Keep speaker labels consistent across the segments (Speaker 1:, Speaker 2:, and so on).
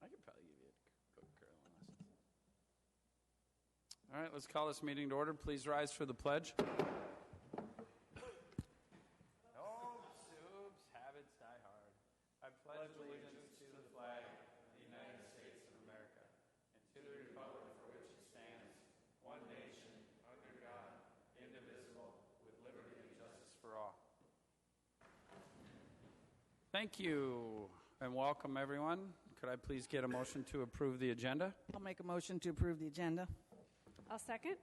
Speaker 1: I could probably give you a curling lesson. All right, let's call this meeting to order. Please rise for the pledge. Oops, habits die hard. I pledge allegiance to the flag of the United States of America and to the republic for which it stands, one nation, under God, indivisible, with liberty and justice for all. Thank you, and welcome, everyone. Could I please get a motion to approve the agenda?
Speaker 2: I'll make a motion to approve the agenda.
Speaker 3: I'll second.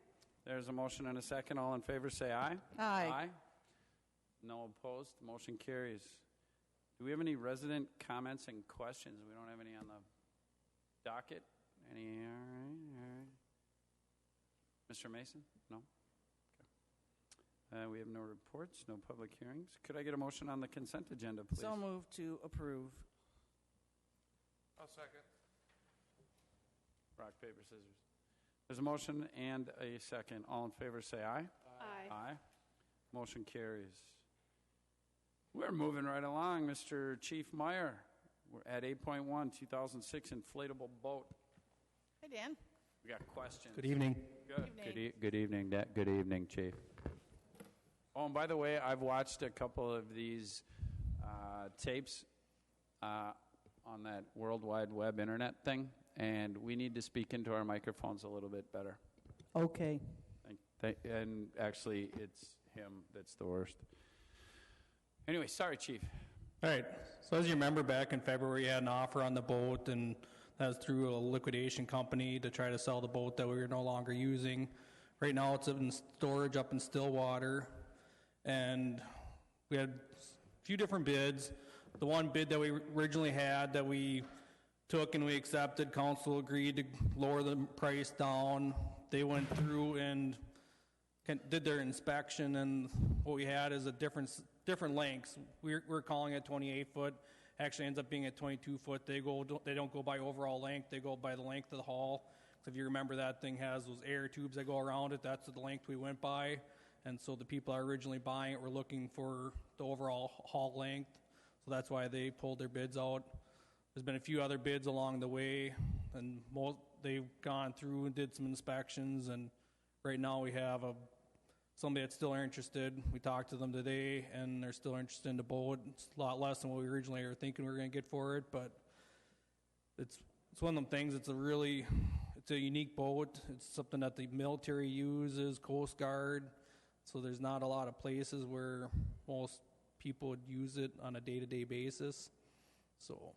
Speaker 1: There's a motion and a second. All in favor, say aye.
Speaker 2: Aye.
Speaker 1: No opposed. Motion carries. Do we have any resident comments and questions? We don't have any on the docket. Any? All right. Mr. Mason? No? Okay. We have no reports, no public hearings. Could I get a motion on the consent agenda, please?
Speaker 2: So moved to approve.
Speaker 4: I'll second.
Speaker 1: Rock, paper, scissors. There's a motion and a second. All in favor, say aye.
Speaker 3: Aye.
Speaker 1: Aye. Motion carries. We're moving right along, Mr. Chief Meyer. We're at 8.1, 2006 inflatable boat.
Speaker 2: Hey, Dan.
Speaker 1: We got questions.
Speaker 5: Good evening.
Speaker 1: Good evening. Good evening, Chief. Oh, and by the way, I've watched a couple of these tapes on that World Wide Web internet thing, and we need to speak into our microphones a little bit better.
Speaker 2: Okay.
Speaker 1: And actually, it's him that's the worst. Anyway, sorry, Chief.
Speaker 5: All right. So as you remember, back in February, you had an offer on the boat, and that was through a liquidation company to try to sell the boat that we were no longer using. Right now, it's in storage up in Stillwater, and we had a few different bids. The one bid that we originally had that we took and we accepted, council agreed to lower the price down. They went through and did their inspection, and what we had is a different lengths. We're calling it 28 foot. Actually ends up being at 22 foot. They don't go by overall length. They go by the length of the hull. So if you remember, that thing has those air tubes that go around it. That's the length we went by. And so the people that are originally buying it were looking for the overall hull length. So that's why they pulled their bids out. There's been a few other bids along the way, and they've gone through and did some inspections. And right now we have somebody that's still interested. We talked to them today, and they're still interested in the boat. It's a lot less than what we originally were thinking we were going to get for it, but it's one of them things. It's a unique boat. It's something that the military uses, Coast Guard. So there's not a lot of places where most people would use it on a day-to-day basis. So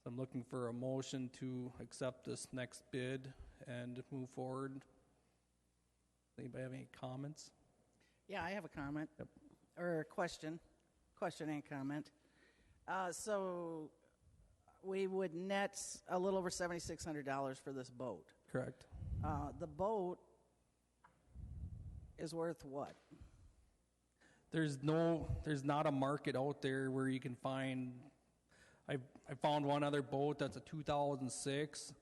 Speaker 5: I'm looking for a motion to accept this next bid and move forward. Anybody have any comments?
Speaker 2: Yeah, I have a comment. Yep. Or a question and comment. So we would net a little over $7,600 for this boat.
Speaker 5: Correct.
Speaker 2: The boat is worth what?
Speaker 5: There's not a market out there where you can find. I found one other boat that's a 2006,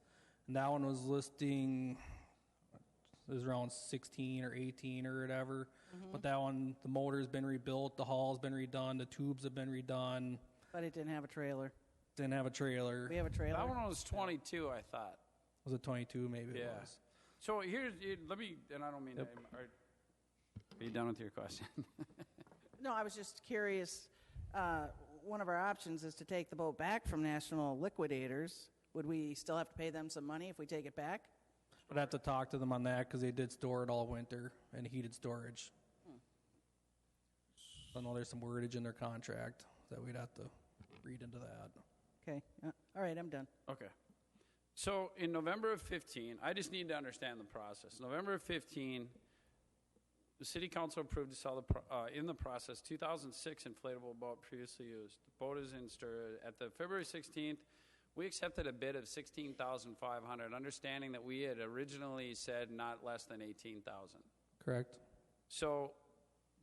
Speaker 5: and that one was listing. It was around 16 or 18 or whatever. Mm-hmm. But that one, the motor's been rebuilt, the hull's been redone, the tubes have been redone.
Speaker 2: But it didn't have a trailer.
Speaker 5: Didn't have a trailer.
Speaker 2: We have a trailer.
Speaker 1: That one was 22, I thought.
Speaker 5: Was it 22? Maybe it was.
Speaker 1: So let me, and I don't mean that. Are you done with your question?
Speaker 2: No, I was just curious. One of our options is to take the boat back from National Liquidators. Would we still have to pay them some money if we take it back?
Speaker 5: I'd have to talk to them on that because they did store it all winter in heated storage. I know there's some wordage in their contract that we'd have to read into that.
Speaker 2: Okay. All right, I'm done.
Speaker 1: Okay. So in November of 15, I just need to understand the process. November of 15, the city council approved to sell in the process 2006 inflatable boat previously used. The boat is in storage. At the February 16th, we accepted a bid of $16,500, understanding that we had originally said not less than $18,000.
Speaker 5: Correct.
Speaker 1: So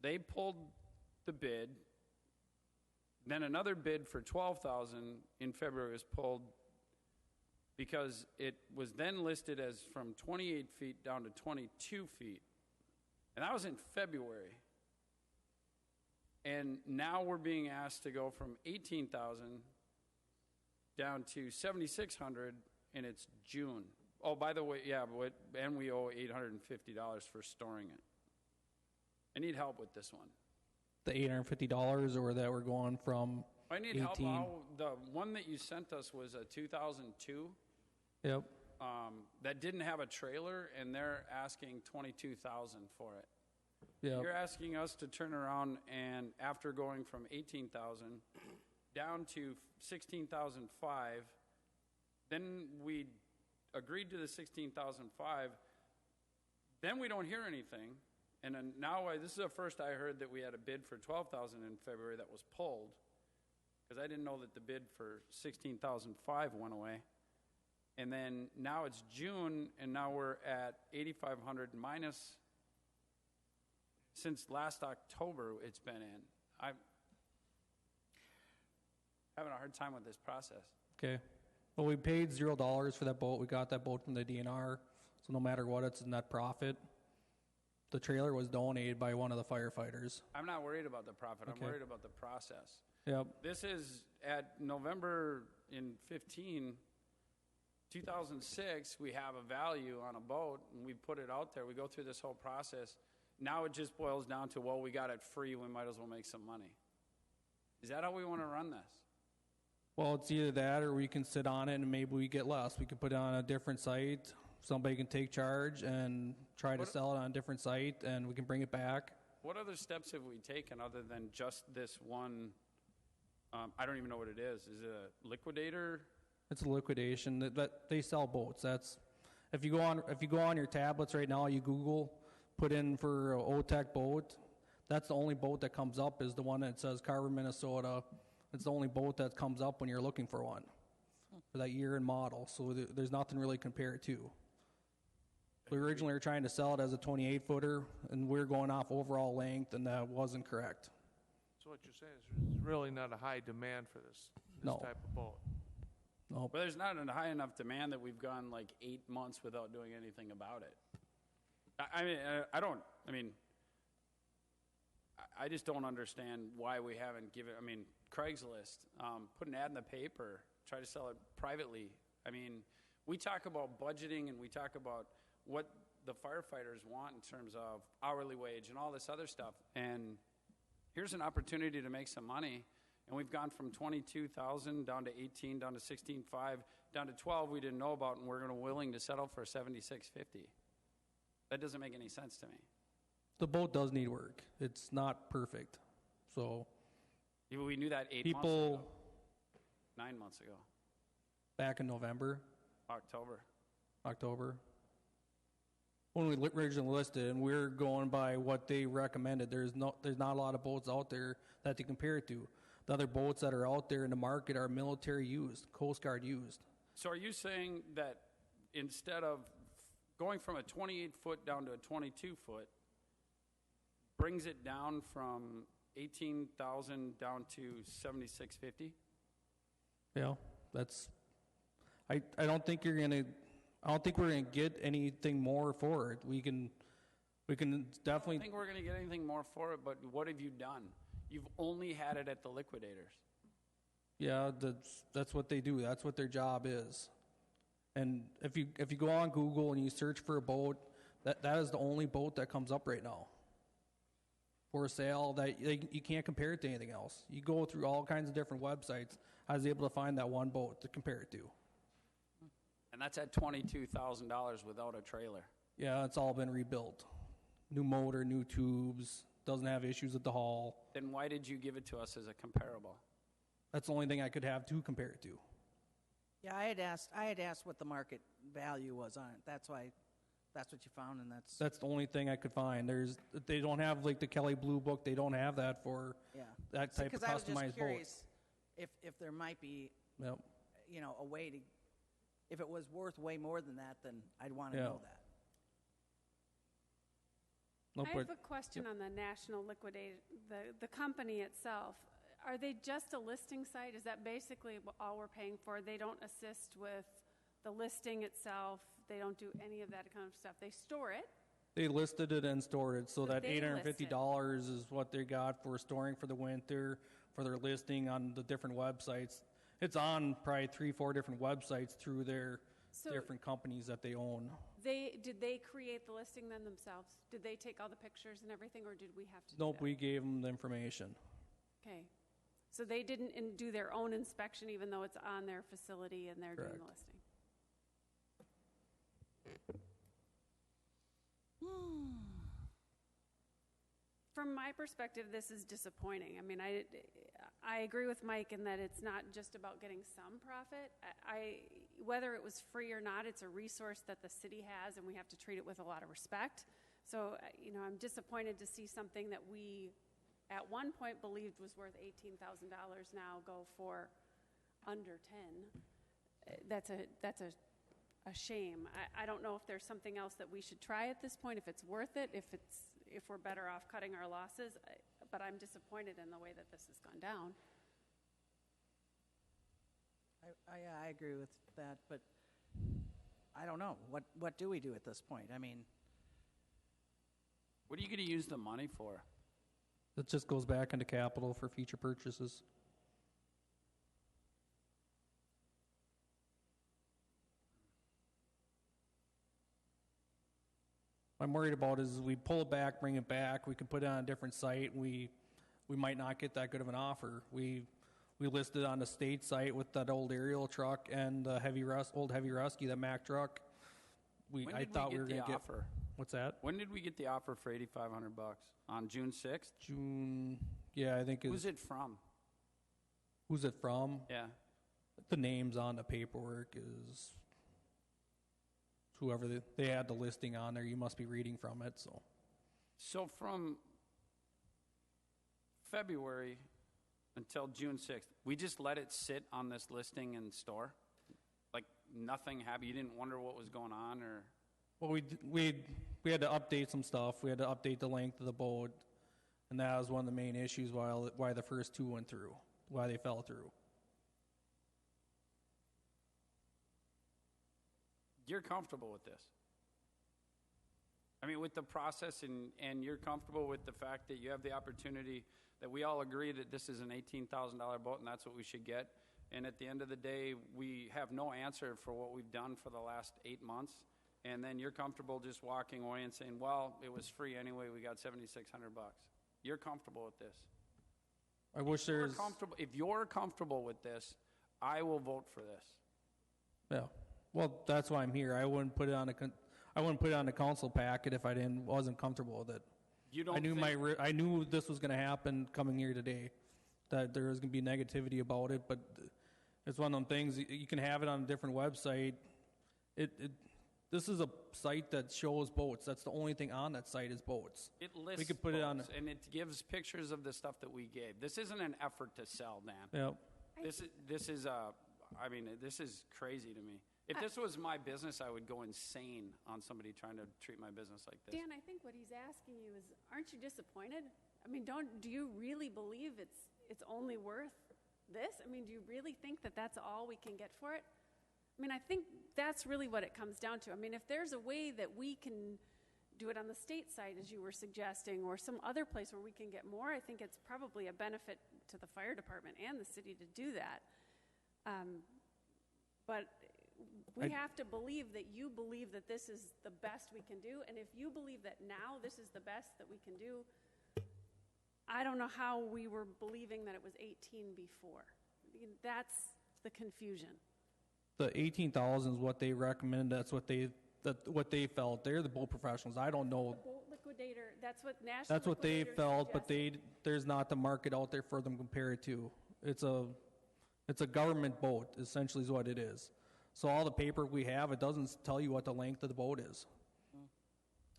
Speaker 1: they pulled the bid. Then another bid for $12,000 in February was pulled because it was then listed as from 28 feet down to 22 feet. And that was in February. And now we're being asked to go from $18,000 down to $7,600 and it's June. Oh, by the way, yeah, and we owe $850 for storing it. I need help with this one.
Speaker 5: The $850, or that we're going from
Speaker 1: I need
Speaker 5: 18.
Speaker 1: help. The one that you sent us was a 2002
Speaker 5: Yep.
Speaker 1: that didn't have a trailer, and they're asking $22,000 for it.
Speaker 5: Yep.
Speaker 1: You're asking us to turn around and after going from 18,000 down to 16,005, then we agreed to the 16,005. Then we don't hear anything, and then now this is the first I heard that we had a bid for 12,000 in February that was pulled, because I didn't know that the bid for 16,005 went away. And then now it's June, and now we're at 8,500 minus. Since last October, it's been in. I'm having a hard time with this process.
Speaker 5: Okay. Well, we paid $0 for that boat. We got that boat from the DNR, so no matter what, it's a net profit. The trailer was donated by one of the firefighters.
Speaker 1: I'm not worried about the profit.
Speaker 5: Okay.
Speaker 1: I'm worried about the process.
Speaker 5: Yep.
Speaker 1: This is at November in 2006, we have a value on a boat, and we put it out there. We go through this whole process. Now it just boils down to, well, we got it free. We might as well make some money. Is that how we want to run this?
Speaker 5: Well, it's either that or we can sit on it and maybe we get less. We could put it on a different site. Somebody can take charge and try to sell it on a different site, and we can bring it back.
Speaker 1: What other steps have we taken other than just this one? I don't even know what it is. Is it a liquidator?
Speaker 5: It's a liquidation. That they sell boats. That's if you go on your tablets right now, you Google, put in for OTEC boat. That's the only boat that comes up is the one that says Carver, Minnesota. It's the only boat that comes up when you're looking for one for that year and model. So there's nothing really to compare it to. We originally were trying to sell it as a 28-footer, and we're going off overall length, and that wasn't correct.
Speaker 4: So what you're saying is there's really not a high demand for this
Speaker 5: No.
Speaker 4: type of boat.
Speaker 5: Nope.
Speaker 1: But there's not a high enough demand that we've gone like 8 months without doing anything about it. I just don't understand why we haven't given. I mean, Craigslist, put an ad in the paper, try to sell it privately. I mean, we talk about budgeting and we talk about what the firefighters want in terms of hourly wage and all this other stuff. And here's an opportunity to make some money. And we've gone from 22,000 down to 18, down to 16.5, down to 12 we didn't know about, and we're willing to settle for 76.50. That doesn't make any sense to me.
Speaker 5: The boat does need work. It's not perfect. So
Speaker 1: We knew that 8 months
Speaker 5: people
Speaker 1: ago. 9 months ago.
Speaker 5: back in November,
Speaker 1: October.
Speaker 5: when we originally listed, and we're going by what they recommended. There's not a lot of boats out there that they compare it to. The other boats that are out there in the market are military used, Coast Guard used.
Speaker 1: So are you saying that instead of going from a 28-foot down to a 22-foot, brings it down from 18,000 down to 76.50?
Speaker 5: Yeah, that's. I don't think we're gonna get anything more for it. We can definitely.
Speaker 1: I don't think we're going to get anything more for it, but what have you done? You've only had it at the liquidators.
Speaker 5: Yeah, that's what they do. That's what their job is. And if you go on Google and you search for a boat, that is the only boat that comes up right now for sale. That you can't compare it to anything else. You go through all kinds of different websites. I was able to find that one boat to compare it to.
Speaker 1: And that's at $22,000 without a trailer.
Speaker 5: Yeah, it's all been rebuilt. New motor, new tubes. Doesn't have issues with the hull.
Speaker 1: Then why did you give it to us as a comparable?
Speaker 5: That's the only thing I could have to compare it to.
Speaker 2: Yeah, I had asked what the market value was on it. That's why, that's what you found, and
Speaker 5: That's the only thing I could find. They don't have like the Kelly Blue Book. They don't have that for that type of
Speaker 2: because I was just
Speaker 5: customized boat.
Speaker 2: curious if there might be,
Speaker 5: Yep.
Speaker 2: a way to, if it was worth way more than that, then I'd want to
Speaker 5: Yeah.
Speaker 2: know that.
Speaker 5: No,
Speaker 3: I have a question on the National Liquidator, the company itself. Are they just a listing site? Is that basically all we're paying for? They don't assist with the listing itself. They don't do any of that kind of stuff. They store it.
Speaker 5: They listed it and stored it, so
Speaker 3: But
Speaker 5: that
Speaker 3: they
Speaker 5: $850 is what they got for storing for the winter, for their listing on the different websites. It's on probably 3-4 different websites through their
Speaker 3: So-
Speaker 5: different companies that they own.
Speaker 3: Did they create the listing then themselves? Did they take all the pictures and everything, or did we have to do
Speaker 5: Nope,
Speaker 3: that?
Speaker 5: we gave them the information.
Speaker 3: Okay. So they didn't do their own inspection, even though it's on their facility and they're doing the
Speaker 5: Correct.
Speaker 3: listing? From my perspective, this is disappointing. I mean, I agree with Mike in that it's not just about getting some profit. Whether it was free or not, it's a resource that the city has, and we have to treat it with a lot of respect. So, I'm disappointed to see something that we, at one point, believed was worth $18,000 now go for under 10. That's a shame. I don't know if there's something else that we should try at this point, if it's worth it, if we're better off cutting our losses, but I'm disappointed in the way that this has gone down.
Speaker 2: I agree with that, but I don't know. What do we do at this point? I mean,
Speaker 1: What are you going to use the money for?
Speaker 5: It just goes back into capital for future purchases. What I'm worried about is we pull it back, bring it back, we could put it on a different site, and we might not get that good of an offer. We listed on the state site with that old aerial truck and the old heavy rescue, the Mack truck.
Speaker 1: When
Speaker 5: I
Speaker 1: did
Speaker 5: thought
Speaker 1: we
Speaker 5: we were
Speaker 1: get
Speaker 5: going
Speaker 1: the
Speaker 5: to
Speaker 1: offer?
Speaker 5: What's that?
Speaker 1: When did we get the offer for $8,500? On June 6th?
Speaker 5: June. Yeah, I think
Speaker 1: Who's it from?
Speaker 5: Who's it from?
Speaker 1: Yeah.
Speaker 5: The names on the paperwork is whoever they had the listing on there. You must be reading from it.
Speaker 1: So from February until June 6th, we just let it sit on this listing and store? Like nothing happened? You didn't wonder what was going on, or?
Speaker 5: Well, we had to update some stuff. We had to update the length of the boat, and that was one of the main issues why the first two went through, why they fell through.
Speaker 1: You're comfortable with this? I mean, with the process, and you're comfortable with the fact that you have the opportunity, that we all agree that this is an $18,000 boat and that's what we should get, and at the end of the day, we have no answer for what we've done for the last 8 months, and then you're comfortable just walking away and saying, well, it was free anyway, we got $7,600. You're comfortable with this?
Speaker 5: I wish there's...
Speaker 1: If you're comfortable with this, I will vote for this.
Speaker 5: Yeah. Well, that's why I'm here. I wouldn't put it on the council packet if I wasn't comfortable with it.
Speaker 1: You don't
Speaker 5: I knew
Speaker 1: think,
Speaker 5: I knew this was going to happen coming here today, that there was going to be negativity about it. But it's one of them things. You can have it on a different website. This is a site that shows boats. That's the only thing on that site is boats.
Speaker 1: it lists
Speaker 5: We could put it on
Speaker 1: boats, and it gives pictures of the stuff that we gave. This isn't an effort to sell, Dan.
Speaker 5: Yep.
Speaker 1: This is crazy to me. If this was my business, I would go insane on somebody trying to treat my business like this.
Speaker 3: Dan, I think what he's asking you is, aren't you disappointed? I mean, do you really believe it's only worth this? I mean, do you really think that that's all we can get for it? I mean, I think that's really what it comes down to. I mean, if there's a way that we can do it on the state side, as you were suggesting, or some other place where we can get more, I think it's probably a benefit to the fire department and the city to do that. But we have to believe that you believe that this is the best we can do. And if you believe that now this is the best that we can do, I don't know how we were believing that it was 18 before. I mean, that's the confusion.
Speaker 5: The 18,000 is what they recommended. That's what they felt. They're the boat professionals. I don't know.
Speaker 3: The boat liquidator, that's what National
Speaker 5: That's what they
Speaker 3: Liquidator
Speaker 5: felt, but
Speaker 3: suggested.
Speaker 5: there's not the market out there for them to compare it to. It's a government boat, essentially is what it is. So all the paper we have, it doesn't tell you what the length of the boat is.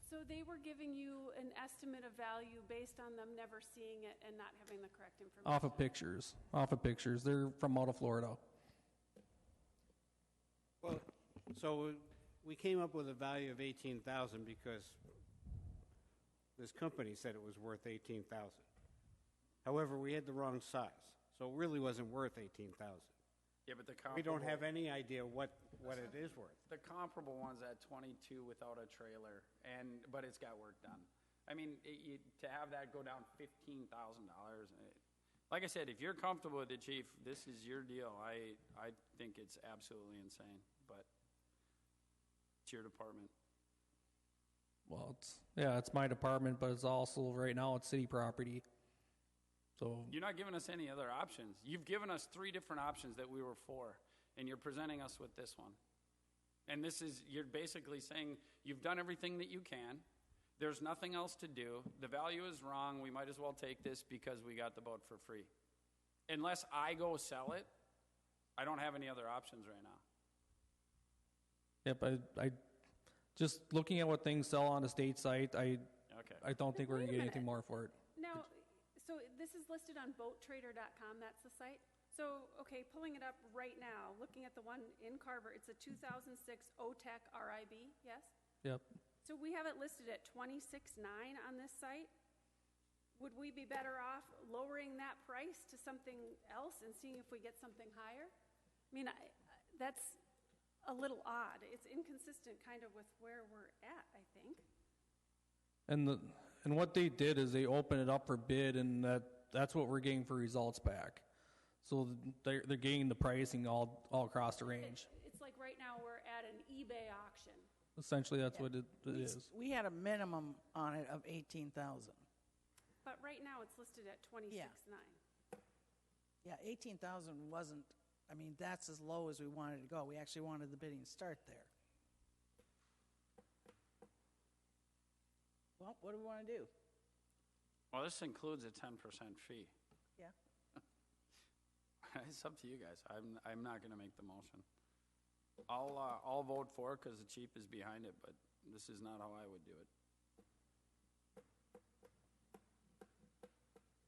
Speaker 3: So they were giving you an estimate of value based on them never seeing it and not having the correct information?
Speaker 5: Off of pictures. They're from out of Florida.
Speaker 6: Well, so we came up with a value of 18,000 because this company said it was worth 18,000. However, we had the wrong size, so it really wasn't worth 18,000.
Speaker 1: Yeah, but the
Speaker 6: We
Speaker 1: comparable,
Speaker 6: don't have any idea what it is worth.
Speaker 1: the comparable one's at 22 without a trailer, but it's got work done. I mean, to have that go down $15,000. Like I said, if you're comfortable with it, Chief, this is your deal. I think it's absolutely insane, but your department.
Speaker 5: Well, it's my department, but it's also, right now, it's city property. So,
Speaker 1: You're not giving us any other options. You've given us 3 different options that we were for, and you're presenting us with this one. And you're basically saying you've done everything that you can. There's nothing else to do. The value is wrong. We might as well take this because we got the boat for free. Unless I go sell it, I don't have any other options right now.
Speaker 5: yep, I just looking at what things sell on the state site,
Speaker 1: Okay.
Speaker 5: I don't think we're
Speaker 3: Wait
Speaker 5: gonna
Speaker 3: a
Speaker 5: get anything
Speaker 3: minute.
Speaker 5: more for it.
Speaker 3: Now, so this is listed on boattrader.com, that's the site? So, okay, pulling it up right now, looking at the one in Carver, it's a 2006 OTEC RIB, yes?
Speaker 5: Yep.
Speaker 3: So we have it listed at 26.9 on this site. Would we be better off lowering that price to something else and seeing if we get something higher? I mean, that's a little odd. It's inconsistent kind of with where we're at, I think.
Speaker 5: And what they did is they opened it up for bid, and that's what we're getting for results back. So they're getting the pricing all across the range.
Speaker 3: It's like right now we're at an eBay auction.
Speaker 5: Essentially, that's what it is.
Speaker 2: We had a minimum on it of 18,000.
Speaker 3: But right now it's listed at 26.9.
Speaker 2: Yeah, 18,000 wasn't, I mean, that's as low as we wanted to go. We actually wanted the bidding to start there. Well, what do we want to do?
Speaker 1: Well, this includes a 10% fee.
Speaker 2: Yeah.
Speaker 1: It's up to you guys. I'm not going to make the motion. I'll vote for it because the chief is behind it, but this is not how I would do it.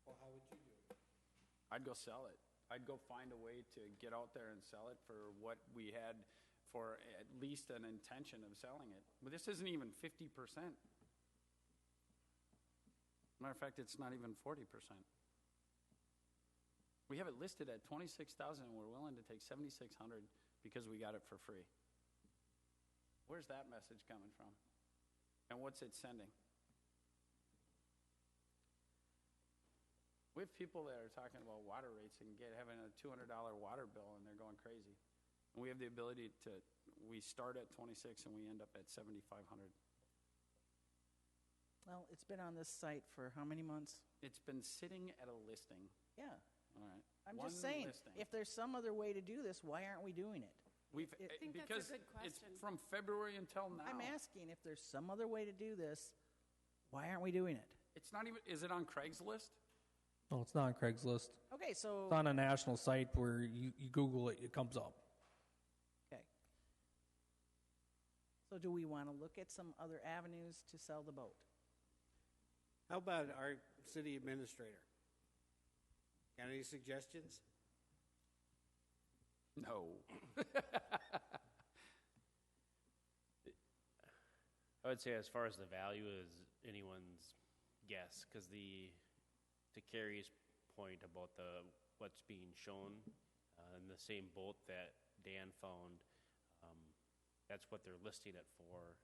Speaker 6: Well, how would you do it?
Speaker 1: I'd go sell it. I'd go find a way to get out there and sell it for what we had for at least an intention of selling it. But this isn't even 50%. Matter of fact, it's not even 40%. We have it listed at 26,000 and we're willing to take 7,600 because we got it for free. Where's that message coming from? And what's it sending? We have people that are talking about water rates and having a $200 water bill and they're going crazy. And we have the ability we start at 26 and we end up at 7,500.
Speaker 2: Well, it's been on this site for how many months?
Speaker 1: It's been sitting at a listing.
Speaker 2: Yeah.
Speaker 1: All right.
Speaker 2: I'm
Speaker 1: One
Speaker 2: just saying,
Speaker 1: listing.
Speaker 2: if there's some other way to do this, why aren't we doing it?
Speaker 3: I think that's a
Speaker 1: because
Speaker 3: good
Speaker 1: it's
Speaker 3: question.
Speaker 1: from February until now.
Speaker 2: I'm asking if there's some other way to do this, why aren't we doing it?
Speaker 1: It's not even. Is it on Craigslist?
Speaker 5: No, it's not on Craigslist.
Speaker 2: Okay, so,
Speaker 5: It's on a national site where you Google it, it comes up.
Speaker 2: okay. So do we want to look at some other avenues to sell the boat?
Speaker 6: How about our city administrator? Got any suggestions?
Speaker 1: No.
Speaker 7: I would say as far as the value is anyone's guess, because to Carrie's point about what's being shown in the same boat that Dan found, that's what they're listing it for,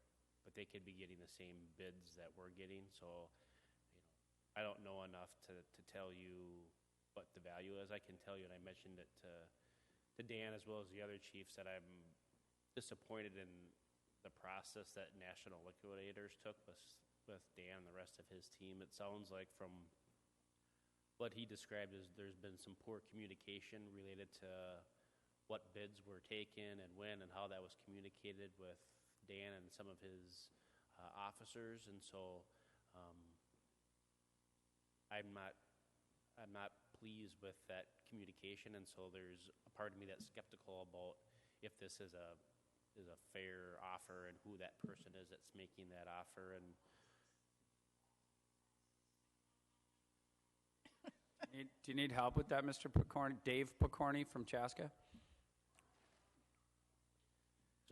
Speaker 7: but they could be getting the same bids that we're getting. So, I don't know enough to tell you what the value is. I can tell you, and I mentioned it to Dan as well as the other chiefs, that I'm disappointed in the process that National Liquidators took with Dan and the rest of his team. It sounds like from what he described as there's been some poor communication related to what bids were taken and when and how that was communicated with Dan and some of his officers. And so I'm not pleased with that communication, and so there's a part of me that's skeptical about if this is a fair offer and who that person is that's making that offer. And
Speaker 1: Do you need help with that, Mr. Picorni? Dave Picorni from Chaska?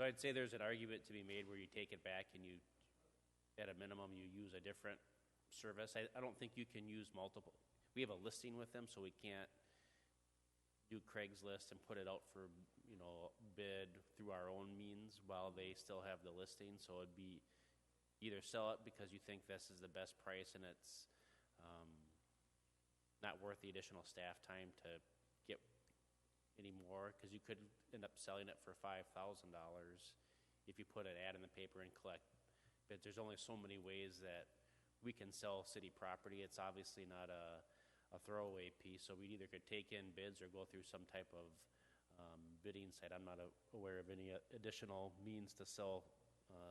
Speaker 7: so I'd say there's an argument to be made where you take it back and you, at a minimum, you use a different service. I don't think you can use multiple. We have a listing with them, so we can't do Craigslist and put it out for, bid through our own means while they still have the listing. So it'd be either sell it because you think this is the best price and it's not worth the additional staff time to get any more, because you could end up selling it for $5,000 if you put an ad in the paper and collect bids, there's only so many ways that we can sell city property. It's obviously not a throwaway piece, so we either could take in bids or go through some type of bidding site. I'm not aware of any additional means to sell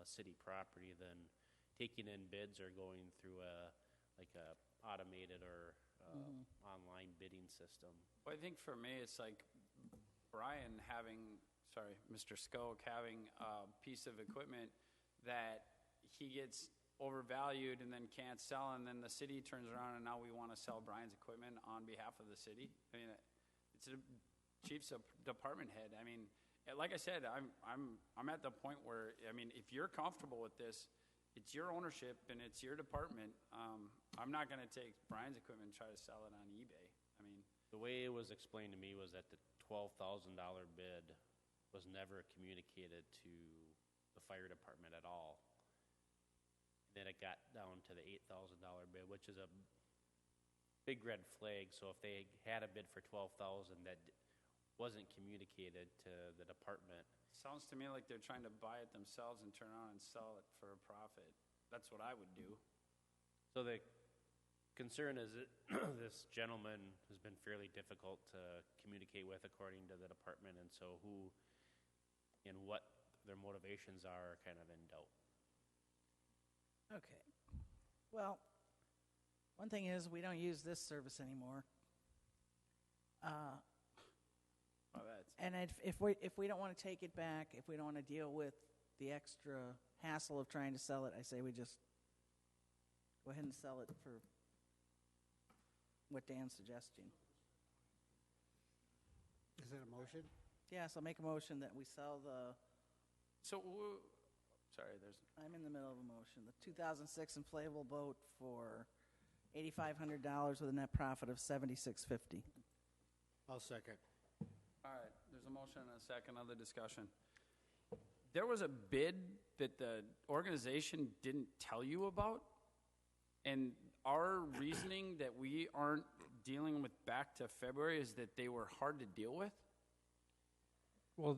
Speaker 7: city property than taking in bids or going through a automated or online bidding system.
Speaker 1: Well, I think for me, it's like Brian Mr. Skoke having a piece of equipment that he gets overvalued and then can't sell, and then the city turns around and now we want to sell Brian's equipment on behalf of the city. I mean, it's a chief's a department head. I mean, like I said, I'm at the point where, I mean, if you're comfortable with this, it's your ownership and it's your department. I'm not going to take Brian's equipment and try to sell it on eBay. I mean,
Speaker 7: The way it was explained to me was that the $12,000 bid was never communicated to the fire department at all. Then it got down to the $8,000 bid, which is a big red flag. So if they had a bid for $12,000 that wasn't communicated to the department,
Speaker 1: sounds to me like they're trying to buy it themselves and turn around and sell it for a profit. That's what I would do.
Speaker 7: so the concern is that this gentleman has been fairly difficult to communicate with according to the department, and so who and what their motivations are kind of in doubt.
Speaker 2: Okay. Well, one thing is we don't use this service anymore. And if we don't want to take it back, if we don't want to deal with the extra hassle of trying to sell it, I say we just go ahead and sell it for what Dan's suggesting.
Speaker 6: Is that a motion?
Speaker 2: Yes, I'll make a motion that we sell the, I'm in the middle of a motion, the 2006 inflatable boat for $8,500 with a net profit of $7,650.
Speaker 6: I'll second.
Speaker 1: All right, there's a motion and a second. Other discussion. There was a bid that the organization didn't tell you about, and our reasoning that we aren't dealing with back to February is that they were hard to deal with.
Speaker 5: Well,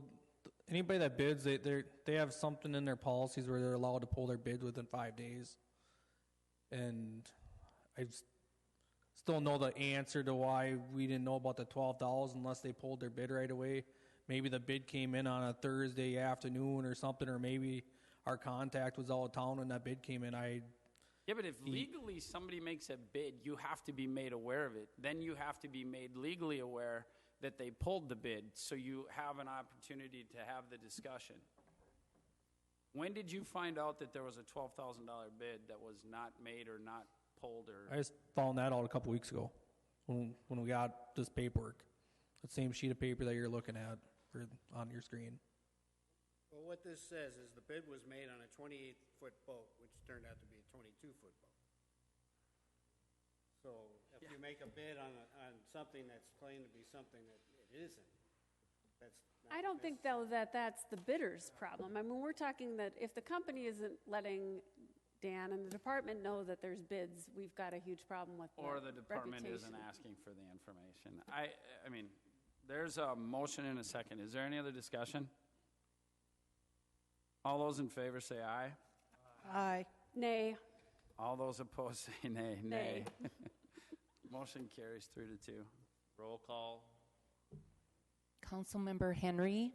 Speaker 5: anybody that bids, they have something in their policies where they're allowed to pull their bids within 5 days. And I still know the answer to why we didn't know about the $12,000 unless they pulled their bid right away. Maybe the bid came in on a Thursday afternoon or something, or maybe our contact was out of town when that bid came in.
Speaker 1: Yeah, but if legally somebody makes a bid, you have to be made aware of it. Then you have to be made legally aware that they pulled the bid, so you have an opportunity to have the discussion. When did you find out that there was a $12,000 bid that was not made or not pulled?
Speaker 5: I just found that out a couple weeks ago when we got this paperwork. The same sheet of paper that you're looking at on your screen.
Speaker 6: Well, what this says is the bid was made on a 28-foot boat, which turned out to be a 22-foot boat. So if you make a bid on something that's claimed to be something that it isn't, that's not
Speaker 3: I don't think, though, that that's the bidder's problem. I mean, we're talking that if the company isn't letting Dan and the department know that there's bids, we've got a huge problem with
Speaker 1: Or the department
Speaker 3: reputation.
Speaker 1: isn't asking for the information. I mean, there's a motion and a second. Is there any other discussion? All those in favor say aye.
Speaker 2: Aye.
Speaker 3: Nay.
Speaker 1: All those opposed say nay.
Speaker 3: Nay.
Speaker 1: Motion carries 3-2.
Speaker 7: Roll call.
Speaker 8: Councilmember Henry,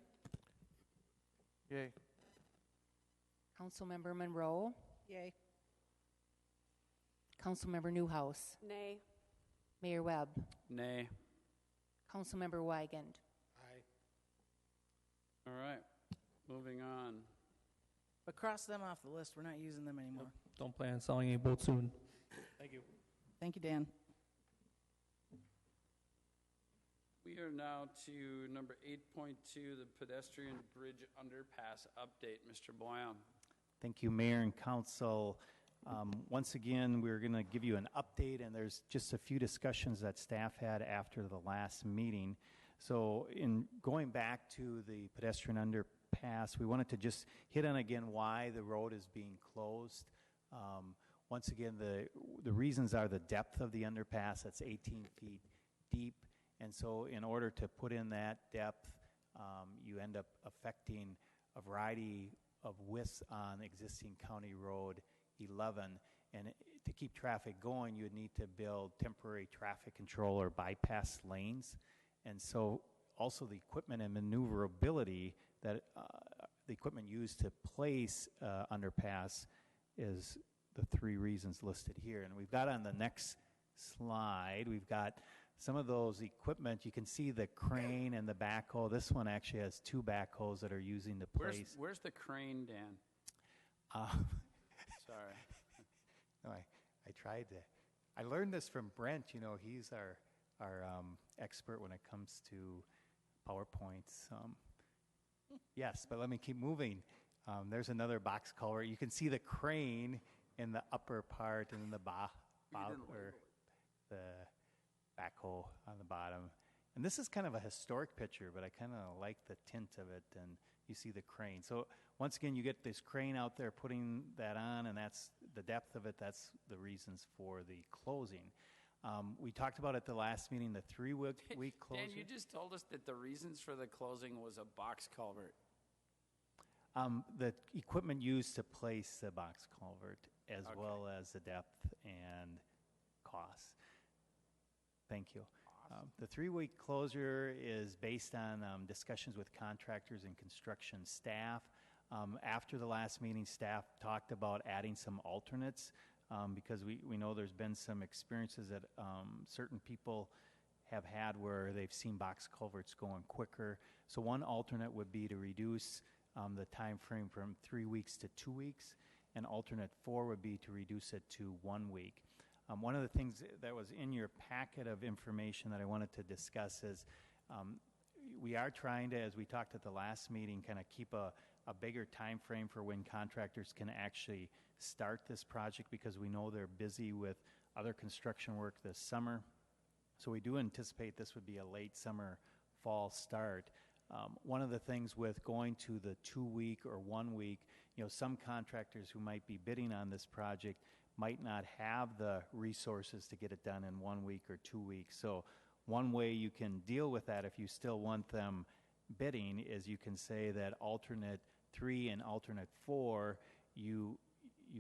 Speaker 4: Yay.
Speaker 8: Councilmember Monroe,
Speaker 2: Yay.
Speaker 8: Councilmember Newhouse,
Speaker 3: Nay.
Speaker 8: Mayor Webb,
Speaker 1: Nay.
Speaker 8: Councilmember Wigand.
Speaker 6: Aye.
Speaker 1: All right, moving on.
Speaker 2: But cross them off the list. We're not using them anymore.
Speaker 5: Don't plan on selling any boats soon. Thank you.
Speaker 2: Thank you, Dan.
Speaker 1: We are now to number 8.2, the pedestrian bridge underpass update. Mr. Boyan.
Speaker 9: Thank you, Mayor and Council. Once again, we're going to give you an update, and there's just a few discussions that staff had after the last meeting. So in going back to the pedestrian underpass, we wanted to just hit on again why the road is being closed. Once again, the reasons are the depth of the underpass. That's 18 feet deep. And so in order to put in that depth, you end up affecting a variety widths on existing County Road 11. And to keep traffic going, you would need to build temporary traffic control or bypass lanes. And so also the equipment and maneuverability that the equipment used to place underpass is the 3 reasons listed here. And we've got on the next slide, we've got some of those equipment. You can see the crane and the backhoe. This one actually has 2 backhoes that are using to place.
Speaker 1: Where's the crane, Dan? Sorry.
Speaker 9: No, I tried to. I learned this from Brent. You know, he's our expert when it comes to PowerPoints. Yes, but let me keep moving. There's another box culvert. You can see the crane in the upper part and then the the backhoe on the bottom. And this is kind of a historic picture, but I kind of like the tint of it, and you see the crane. So once again, you get this crane out there putting that on, and that's the depth of it. That's the reasons for the closing. We talked about at the last meeting the 3-week closure.
Speaker 1: Dan, you just told us that the reasons for the closing was a box culvert.
Speaker 9: The equipment used to place the box culvert, as well as the depth and cost. Thank you. The 3-week closure is based on discussions with contractors and construction staff. After the last meeting, staff talked about adding some alternates because we know there's been some experiences that certain people have had where they've seen box culverts going quicker. So one alternate would be to reduce the time frame from 3 weeks to 2 weeks, and alternate 4 would be to reduce it to 1 week. One of the things that was in your packet of information that I wanted to discuss is we are trying to, as we talked at the last meeting, kind of keep a bigger time frame for when contractors can actually start this project, because we know they're busy with other construction work this summer. So we do anticipate this would be a late summer, fall start. One of the things with going to the 2-week or 1 week, you know, some contractors who might be bidding on this project might not have the resources to get it done in 1 week or 2 weeks. So one way you can deal with that, if you still want them bidding, is you can say that alternate 3 and alternate 4, you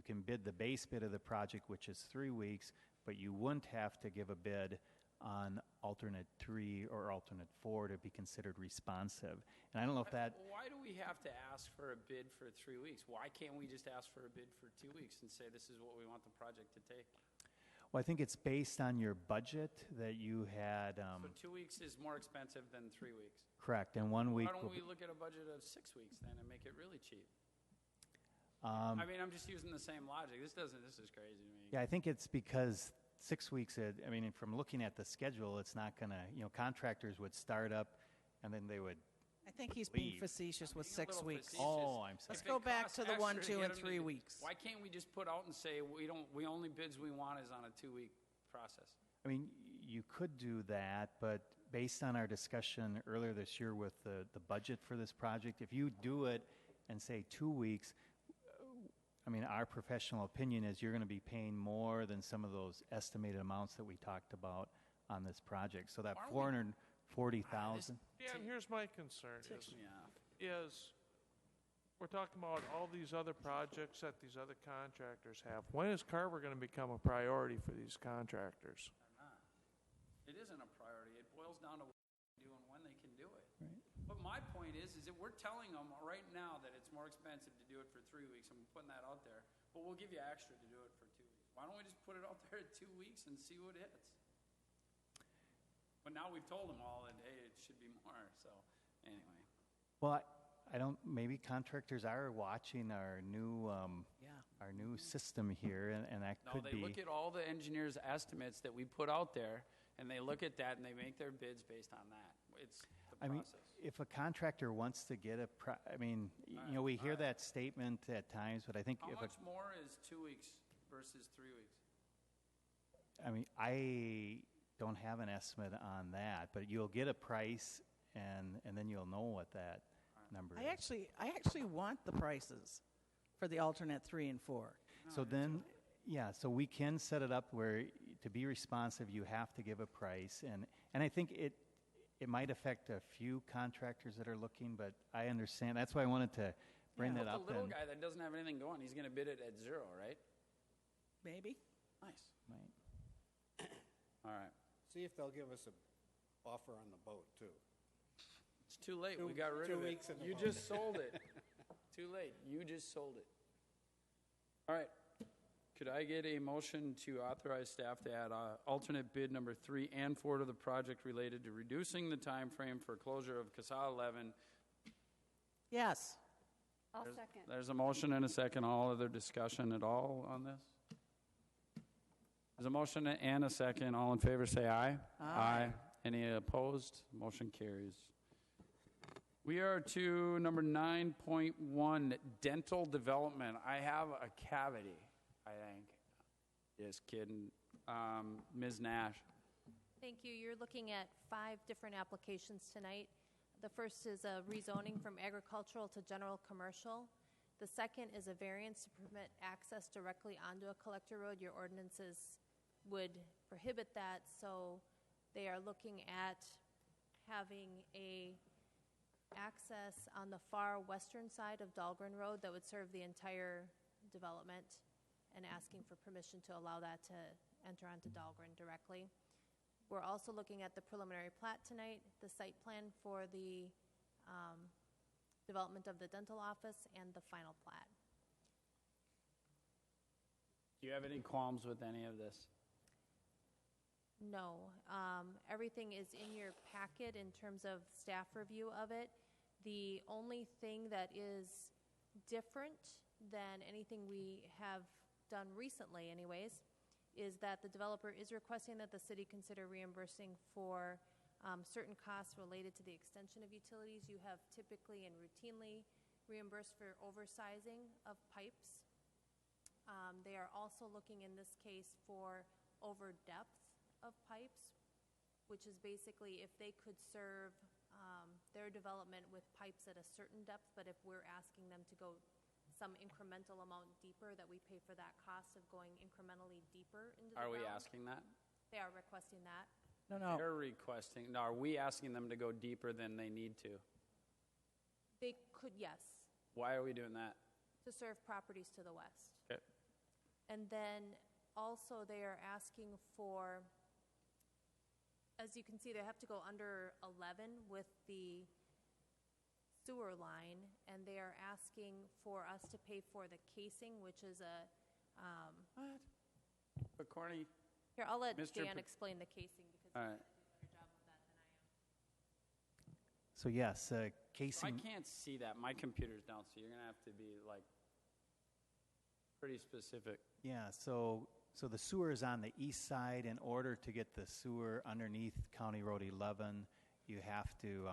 Speaker 9: can bid the base bid of the project, which is 3 weeks, but you wouldn't have to give a bid on alternate 3 or alternate 4 to be considered responsive. And I don't know if that...
Speaker 1: Why do we have to ask for a bid for 3 weeks? Why can't we just ask for a bid for 2 weeks and say this is what we want the project to take?
Speaker 9: Well, I think it's based on your budget that you had...
Speaker 1: So 2 weeks is more expensive than 3 weeks?
Speaker 9: Correct, and 1 week...
Speaker 1: Why don't we look at a budget of 6 weeks then and make it really cheap? I mean, I'm just using the same logic. This is crazy to me.
Speaker 9: Yeah, I think it's because 6 weeks, I mean, from looking at the schedule, it's not going to, you know, contractors would start up and then they would
Speaker 2: I think he's being
Speaker 9: leave.
Speaker 2: facetious with
Speaker 1: Being a
Speaker 2: 6
Speaker 1: little
Speaker 2: weeks.
Speaker 1: facetious.
Speaker 9: Oh, I'm sorry.
Speaker 2: Let's
Speaker 1: If
Speaker 2: go
Speaker 1: it
Speaker 2: back
Speaker 1: costs
Speaker 2: to the 1,
Speaker 1: extra
Speaker 2: 2,
Speaker 1: get
Speaker 2: and
Speaker 1: 'em
Speaker 2: 3
Speaker 1: to-
Speaker 2: weeks.
Speaker 1: Why can't we just put out and say we only bids we want is on a 2-week process?
Speaker 9: I mean, you could do that, but based on our discussion earlier this year with the budget for this project, if you do it and say 2 weeks, I mean, our professional opinion is you're going to be paying more than some of those estimated amounts that we talked about on this project. So that
Speaker 1: Aren't we-
Speaker 9: $440,000.
Speaker 4: Yeah, and here's my concern
Speaker 1: Ticks me off.
Speaker 4: is we're talking about all these other projects that these other contractors have. When is Carver going to become a priority for these contractors?
Speaker 1: It isn't a priority. It boils down to what they do and when they can do it. But my point is that we're telling them right now that it's more expensive to do it for 3 weeks, and we're putting that out there, but we'll give you extra to do it for 2 weeks. Why don't we just put it out there at 2 weeks and see what hits? But now we've told them all that, hey, it should be more, so anyway.
Speaker 9: Well, I don't, maybe contractors are watching our new system here, and that
Speaker 1: No,
Speaker 9: could
Speaker 1: they
Speaker 9: be.
Speaker 1: look at all the engineers' estimates that we put out there, and they look at that and they make their bids based on that. It's the
Speaker 9: I mean,
Speaker 1: process.
Speaker 9: if a contractor wants to get I mean, you know, we hear that statement at times, but I think
Speaker 1: How
Speaker 9: if
Speaker 1: much more is 2 weeks versus 3 weeks?
Speaker 9: I mean, I don't have an estimate on that, but you'll get a price, and then you'll know what that number
Speaker 2: I
Speaker 9: is.
Speaker 2: actually want the prices for the alternate 3 and 4.
Speaker 9: So then, yeah, so we can set it up where to be responsive, you have to give a price, and I think it might affect a few contractors that are looking, but I understand. That's why I wanted to bring
Speaker 1: But
Speaker 9: it up
Speaker 1: the little
Speaker 9: and,
Speaker 1: guy that doesn't have anything going, he's going to bid it at 0, right?
Speaker 2: Maybe.
Speaker 1: Nice.
Speaker 9: right.
Speaker 1: All right.
Speaker 6: See if they'll give us a buffer on the boat, too.
Speaker 1: It's too late. We
Speaker 6: Two-
Speaker 1: got rid
Speaker 6: 2
Speaker 1: of it.
Speaker 6: weeks in the
Speaker 1: You
Speaker 6: boat.
Speaker 1: just sold it. Too late. You just sold it. All right. Could I get a motion to authorize staff to add alternate bid number 3 and 4 to the project related to reducing the time frame for closure of CASA 11?
Speaker 2: Yes.
Speaker 3: I'll second.
Speaker 1: There's a motion and a second. All other discussion at all on this? There's a motion and a second. All in favor say aye.
Speaker 2: Aye.
Speaker 1: Any opposed? Motion carries. We are to number 9.1, dental development. I have a cavity, I think. Just kidding. Ms. Nash.
Speaker 10: Thank you. You're looking at 5 different applications tonight. The first is a rezoning from agricultural to general commercial. The second is a variance to permit access directly onto a collector road. Your ordinances would prohibit that, so they are looking at having a access on the far western side of Dahlgren Road that would serve the entire development, and asking for permission to allow that to enter onto Dahlgren directly. We're also looking at the preliminary plat tonight, the site plan for the development of the dental office, and the final plat.
Speaker 1: Do you have any qualms with any of this?
Speaker 10: No. Everything is in your packet in terms of staff review of it. The only thing that is different than anything we have done recently anyways is that the developer is requesting that the city consider reimbursing for certain costs related to the extension of utilities. You have typically and routinely reimbursed for oversizing of pipes. They are also looking in this case for over depth of pipes, which is basically if they could serve their development with pipes at a certain depth, but if we're asking them to go some incremental amount deeper, that we pay for that cost of going incrementally deeper into the
Speaker 1: Are we
Speaker 10: ground.
Speaker 1: asking that?
Speaker 10: They are requesting that.
Speaker 2: No.
Speaker 1: They're requesting. No, are we asking them to go deeper than they need to?
Speaker 10: They could, yes,
Speaker 1: Why are we doing that?
Speaker 10: to serve properties to the west.
Speaker 1: Okay.
Speaker 10: And then also they are asking for, as you can see, they have to go under 11 with the sewer line, and they are asking for us to pay for the casing, which is a,
Speaker 1: What? But Corny,
Speaker 10: here, I'll let
Speaker 1: Mr.
Speaker 10: Dan
Speaker 1: P-
Speaker 10: explain the casing because
Speaker 1: all
Speaker 10: he's
Speaker 1: right.
Speaker 10: going to do a better job of that than I am.
Speaker 9: So yes,
Speaker 1: I
Speaker 9: casing,
Speaker 1: can't see that. My computer's down, so you're going to have to be like pretty specific.
Speaker 9: yeah, so the sewer is on the east side. In order to get the sewer underneath County Road 11, you have to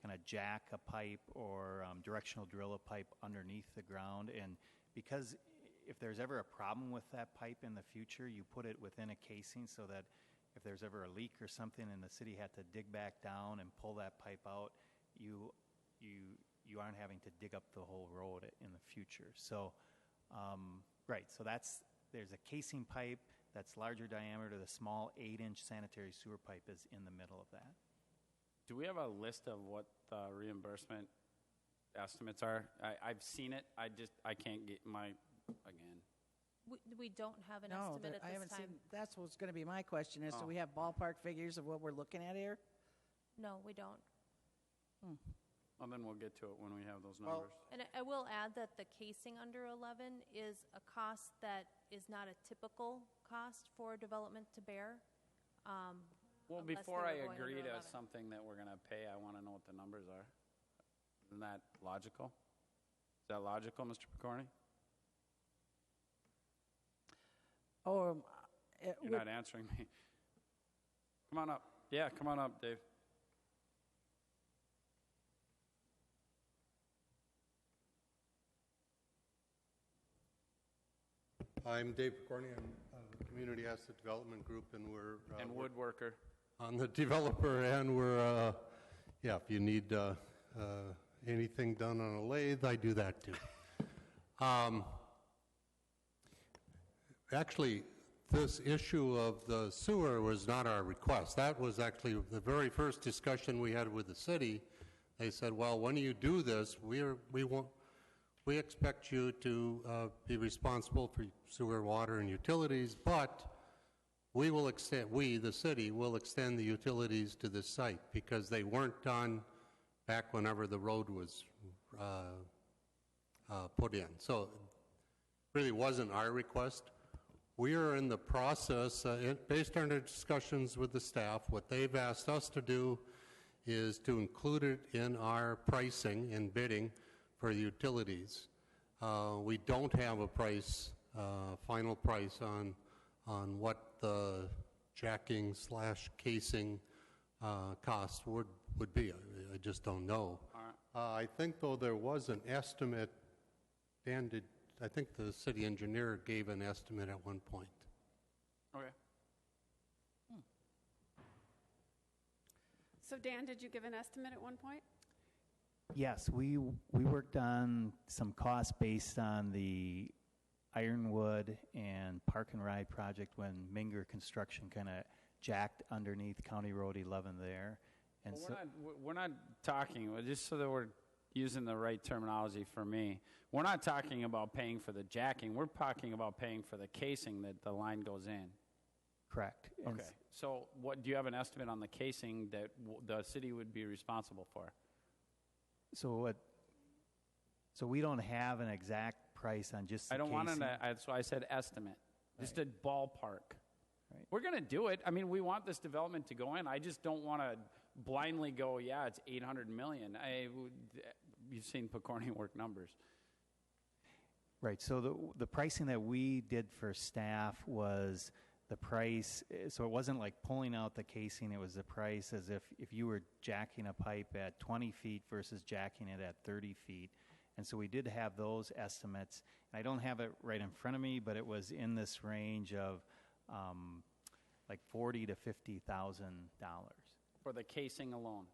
Speaker 9: kind of jack a pipe or directional drill a pipe underneath the ground. And because if there's ever a problem with that pipe in the future, you put it within a casing so that if there's ever a leak or something and the city had to dig back down and pull that pipe out, you aren't having to dig up the whole road in the future. So, right, so there's a casing pipe that's larger diameter. The small 8-inch sanitary sewer pipe is in the middle of that.
Speaker 1: Do we have a list of what the reimbursement estimates are? I've seen it. I can't get my, again.
Speaker 10: We don't have an
Speaker 2: No,
Speaker 10: estimate at
Speaker 2: I
Speaker 10: this
Speaker 2: haven't
Speaker 10: time.
Speaker 2: seen, that's what's going to be my question, is do
Speaker 1: Oh.
Speaker 2: we have ballpark figures of what we're looking at here?
Speaker 10: No, we don't.
Speaker 1: Well, then we'll get to it when we have those
Speaker 6: Well-
Speaker 1: numbers.
Speaker 10: And I will add that the casing under 11 is a cost that is not a typical cost for development to bear.
Speaker 1: Well,
Speaker 10: unless
Speaker 1: before
Speaker 10: they
Speaker 1: I
Speaker 10: were going
Speaker 1: agree
Speaker 10: under
Speaker 1: to
Speaker 10: 11.
Speaker 1: something that we're going to pay, I want to know what the numbers are. Isn't that logical? Is that logical, Mr. Picorni?
Speaker 2: Or
Speaker 1: You're not answering me. Come on up. Yeah, come on up, Dave.
Speaker 11: I'm Dave Picorni. I'm Community Asset Development Group, and we're
Speaker 1: And woodworker.
Speaker 11: on the developer, and we're if you need anything done on a lathe, I do that too. Actually, this issue of the sewer was not our request. That was actually the very first discussion we had with the city. They said, "Well, when you do this, we we expect you to be responsible for sewer, water, and utilities, but we will extend, we, the city, will extend the utilities to this site because they weren't done back whenever the road was put in. So it really wasn't our request. We are in the process, based on our discussions with the staff, what they've asked us to do is to include it in our pricing and bidding for the utilities. We don't have a price, final price on what the jacking / casing cost would be. I just don't know. I think, though, there was an estimate. Dan, I think the city engineer gave an estimate at one point.
Speaker 1: Okay.
Speaker 3: So Dan, did you give an estimate at one point?
Speaker 9: Yes, we worked on some costs based on the Ironwood and Park and Ride project when Minger Construction kind of jacked underneath County Road 11 there. And
Speaker 1: Well, we're not talking, just so that we're using the right terminology for me, we're not talking about paying for the jacking. We're talking about paying for the casing that the line goes in.
Speaker 9: correct. And
Speaker 1: Okay. So what, do you have an estimate on the casing that the city would be responsible for?
Speaker 9: So we don't have an exact price on just the
Speaker 1: I don't want
Speaker 9: casing.
Speaker 1: so I said estimate, just a ballpark.
Speaker 9: Right.
Speaker 1: We're going to do it. I mean, we want this development to go in. I just don't want to blindly go, yeah, it's 800 million. You've seen Picorni work numbers.
Speaker 9: Right, so the pricing that we did for staff was the price, so it wasn't like pulling out the casing, it was the price as if you were jacking a pipe at 20 feet versus jacking it at 30 feet. And so we did have those estimates. And I don't have it right in front of me, but it was in this range of like $40,000 to $50,000.
Speaker 1: For the casing alone.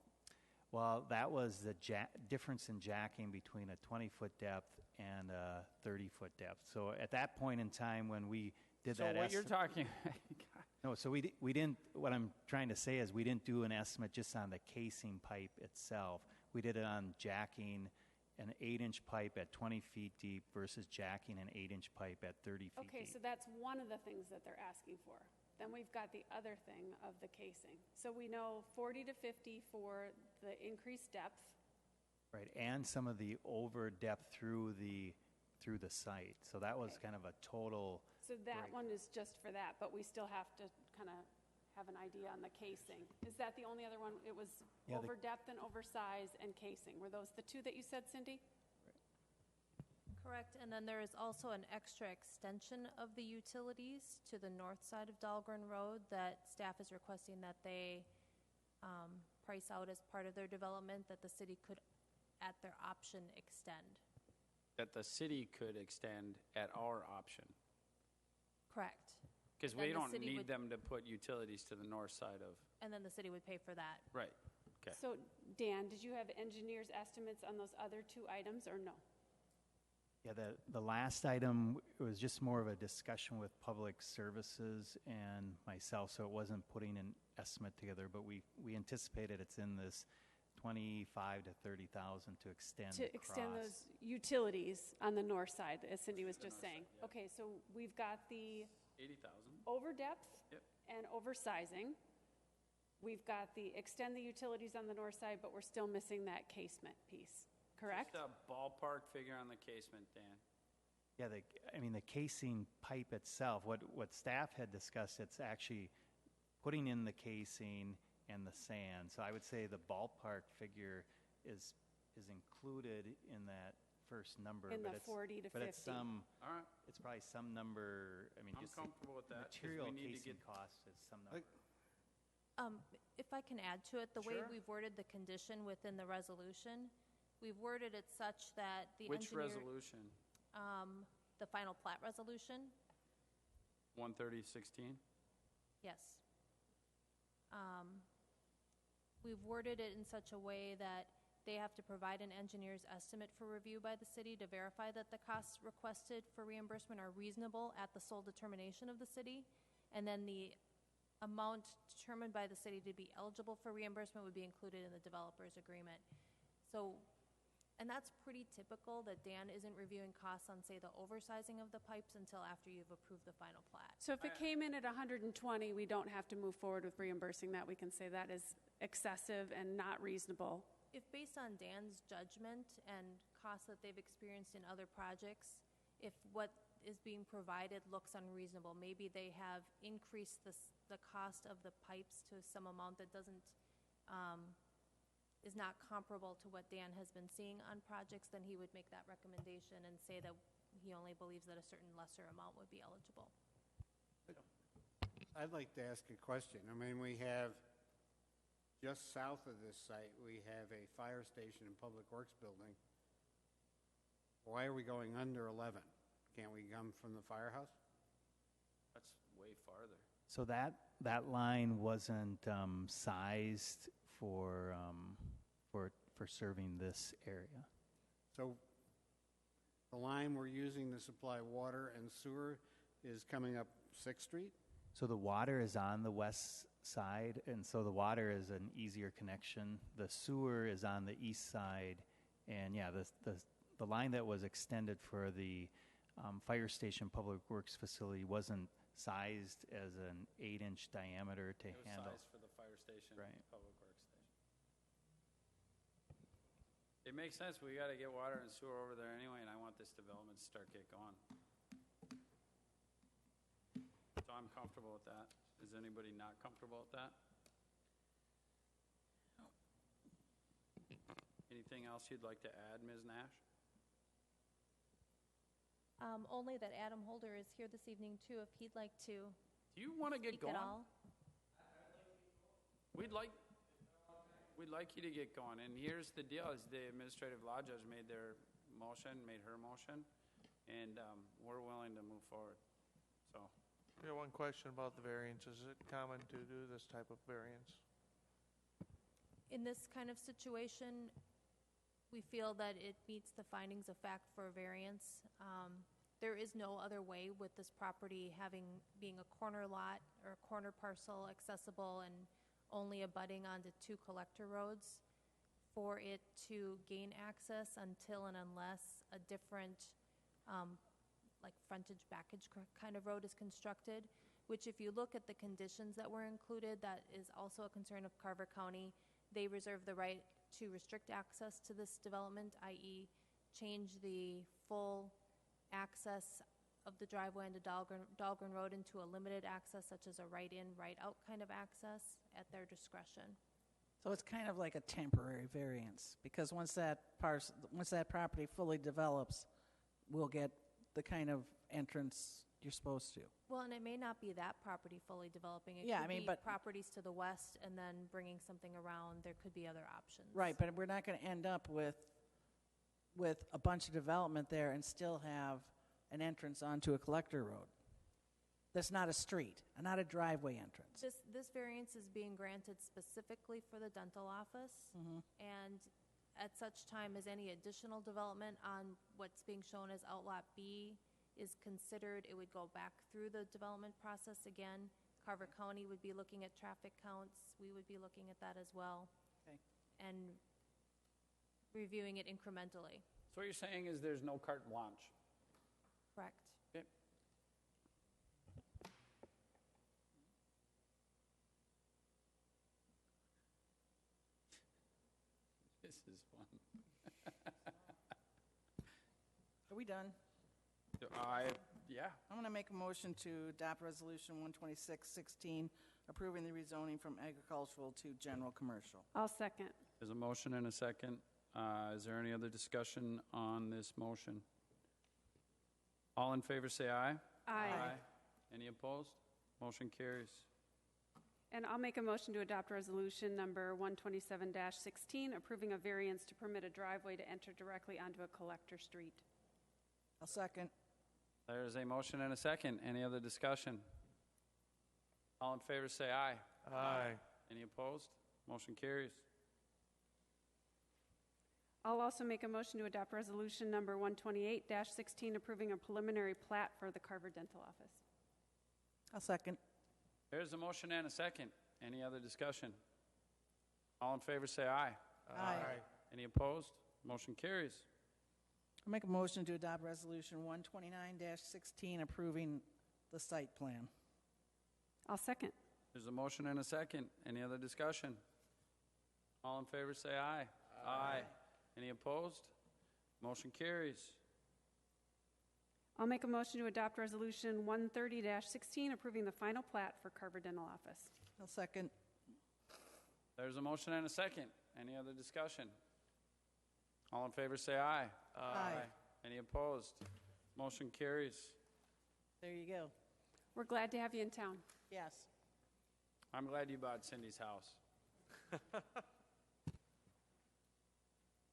Speaker 9: Well, that was the difference in jacking between a 20-foot depth and a 30-foot depth. So at that point in time when we did
Speaker 1: So
Speaker 9: that
Speaker 1: what you're talking,
Speaker 9: No, so we didn't, what I'm trying to say is we didn't do an estimate just on the casing pipe itself. We did it on jacking an 8-inch pipe at 20 feet deep versus jacking an 8-inch pipe at 30 feet
Speaker 3: Okay,
Speaker 9: deep.
Speaker 3: so that's one of the things that they're asking for. Then we've got the other thing of the casing. So we know 40 to 50 for the increased depth.
Speaker 9: Right, and some of the over depth through the site. So that was
Speaker 3: Okay.
Speaker 9: kind of a total.
Speaker 3: So that
Speaker 9: Right.
Speaker 3: one is just for that, but we still have to kind of have an idea on the casing. Is that the only other one? It was
Speaker 9: Yeah,
Speaker 3: over depth and oversize and casing. Were those the two that you said, Cindy?
Speaker 10: Correct, and then there is also an extra extension of the utilities to the north side of Dahlgren Road that staff is requesting that they price out as part of their development, that the city could, at their option, extend.
Speaker 1: that the city could extend at our option.
Speaker 10: Correct.
Speaker 1: Because
Speaker 10: Then
Speaker 1: we
Speaker 10: the
Speaker 1: don't
Speaker 10: city
Speaker 1: need
Speaker 10: would-
Speaker 1: them to put utilities to the north side of,
Speaker 10: And then the city would pay for that.
Speaker 1: right. Okay.
Speaker 3: So Dan, did you have engineers' estimates on those other two items or no?
Speaker 9: Yeah, the last item was just more of a discussion with public services and myself, so it wasn't putting an estimate together, but we anticipated it's in this 25 to 30,000 to extend
Speaker 3: To extend
Speaker 9: across.
Speaker 3: those utilities on the north side, as Cindy was just saying. Okay, so we've got the
Speaker 1: 80,000.
Speaker 3: over depth
Speaker 1: Yep.
Speaker 3: and oversizing. We've got the extend the utilities on the north side, but we're still missing that casement piece, correct?
Speaker 1: Just a ballpark figure on the casement, Dan.
Speaker 9: Yeah, the casing pipe itself, what staff had discussed, it's actually putting in the casing and the sand. So I would say the ballpark figure is included in that first number.
Speaker 3: In
Speaker 9: but
Speaker 3: the
Speaker 9: it's,
Speaker 3: 40 to
Speaker 9: but
Speaker 3: 50.
Speaker 1: All right.
Speaker 9: it's probably some number, I mean,
Speaker 1: I'm
Speaker 9: just the
Speaker 1: comfortable with that. 'cause
Speaker 9: material
Speaker 1: we need to
Speaker 9: casing
Speaker 1: get-
Speaker 9: cost is some number.
Speaker 10: If I can add to it, the way
Speaker 1: Sure.
Speaker 10: we've worded the condition within the resolution, we've worded it such that the
Speaker 1: Which
Speaker 10: engineer,
Speaker 1: resolution?
Speaker 10: the final plat resolution,
Speaker 1: 13016?
Speaker 10: yes. We've worded it in such a way that they have to provide an engineer's estimate for review by the city to verify that the costs requested for reimbursement are reasonable at the sole determination of the city. And then the amount determined by the city to be eligible for reimbursement would be included in the developer's agreement. So And that's pretty typical that Dan isn't reviewing costs on, say, the oversizing of the pipes until after you've approved the final plat.
Speaker 3: So if it came in at 120, we don't have to move forward with reimbursing that. We can say that is excessive and not reasonable.
Speaker 10: If based on Dan's judgment and costs that they've experienced in other projects, if what is being provided looks unreasonable, maybe they have increased the cost of the pipes to some amount that doesn't, is not comparable to what Dan has been seeing on projects, then he would make that recommendation and say that he only believes that a certain lesser amount would be eligible.
Speaker 6: I'd like to ask a question. I mean, we have, just south of this site, we have a fire station and public works building. Why are we going under 11? Can't we come from the firehouse?
Speaker 1: That's way farther.
Speaker 9: So that line wasn't sized for serving this area.
Speaker 6: So the line we're using to supply water and sewer is coming up 6th Street?
Speaker 9: So the water is on the west side, and so the water is an easier connection. The sewer is on the east side, and yeah, the line that was extended for the fire station public works facility wasn't sized as an 8-inch diameter to
Speaker 1: It was
Speaker 9: handle.
Speaker 1: sized for the fire station,
Speaker 9: Right.
Speaker 1: public works station. It makes sense. We got to get water and sewer over there anyway, and I want this development to get going. So I'm comfortable with that. Is anybody not comfortable with that? Anything else you'd like to add, Ms. Nash?
Speaker 10: Only that Adam Holder is here this evening too, if he'd like to
Speaker 1: Do you want to get
Speaker 10: speak
Speaker 1: going?
Speaker 10: at all.
Speaker 1: We'd like you to get going. And here's the deal: is the administrative law judge made her motion, and we're willing to move forward. So,
Speaker 4: We have one question about the variance. Is it common to do this type of variance?
Speaker 10: In this kind of situation, we feel that it meets the findings of fact for a variance. There is no other way with this property being a corner lot or a corner parcel accessible and only abutting onto 2 collector roads for it to gain access until and unless a different like frontage backage kind of road is constructed, which if you look at the conditions that were included, that is also a concern of Carver County. They reserve the right to restrict access to this development, i.e. change the full access of the driveway into Dahlgren Road into a limited access, such as a right-in, right-out kind of access at their discretion.
Speaker 2: So it's kind of like a temporary variance, because once that property fully develops, we'll get the kind of entrance you're supposed to.
Speaker 10: Well, and it may not be that property fully developing. It
Speaker 2: Yeah,
Speaker 10: could
Speaker 2: I mean,
Speaker 10: be
Speaker 2: but-
Speaker 10: properties to the west and then bringing something around. There could be other options.
Speaker 2: Right, but we're not going to end up with a bunch of development there and still have an entrance onto a collector road. That's not a street, not a driveway entrance.
Speaker 10: This variance is being granted specifically for the dental office, and at such time as any additional development on what's being shown as Outlot B is considered, it would go back through the development process again. Carver County would be looking at traffic counts. We would be looking at that as well.
Speaker 2: Okay.
Speaker 10: And reviewing it incrementally.
Speaker 1: So what you're saying is there's no carte blanche.
Speaker 10: Correct.
Speaker 1: Okay. This is fun.
Speaker 2: Are we done?
Speaker 1: Yeah.
Speaker 2: I'm going to make a motion to adopt Resolution 12616, approving the rezoning from agricultural to general commercial.
Speaker 3: I'll second.
Speaker 1: There's a motion and a second. Is there any other discussion on this motion? All in favor say aye.
Speaker 3: Aye.
Speaker 1: Any opposed? Motion carries.
Speaker 3: And I'll make a motion to adopt resolution number 127-16, approving a variance to permit a driveway to enter directly onto a collector street.
Speaker 2: I'll second.
Speaker 1: There's a motion and a second. Any other discussion? All in favor say aye.
Speaker 4: Aye.
Speaker 1: Any opposed? Motion carries.
Speaker 3: I'll also make a motion to adopt resolution number 128-16, approving a preliminary plat for the Carver Dental Office.
Speaker 2: I'll second.
Speaker 1: There's a motion and a second. Any other discussion? All in favor say aye.
Speaker 2: Aye.
Speaker 1: Any opposed? Motion carries.
Speaker 2: I'll make a motion to adopt Resolution 129-16 approving the site plan.
Speaker 3: I'll second.
Speaker 1: There's a motion and a second. Any other discussion? All in favor say aye. Aye. Any opposed? Motion carries.
Speaker 3: I'll make a motion to adopt Resolution 130-16 approving the final plat for Carver Dental Office.
Speaker 2: I'll second.
Speaker 1: There's a motion and a second. Any other discussion? All in favor say aye.
Speaker 2: Aye.
Speaker 1: Any opposed? Motion carries.
Speaker 2: There you go.
Speaker 3: We're glad to have you in town.
Speaker 2: Yes.
Speaker 1: I'm glad you bought Cindy's house.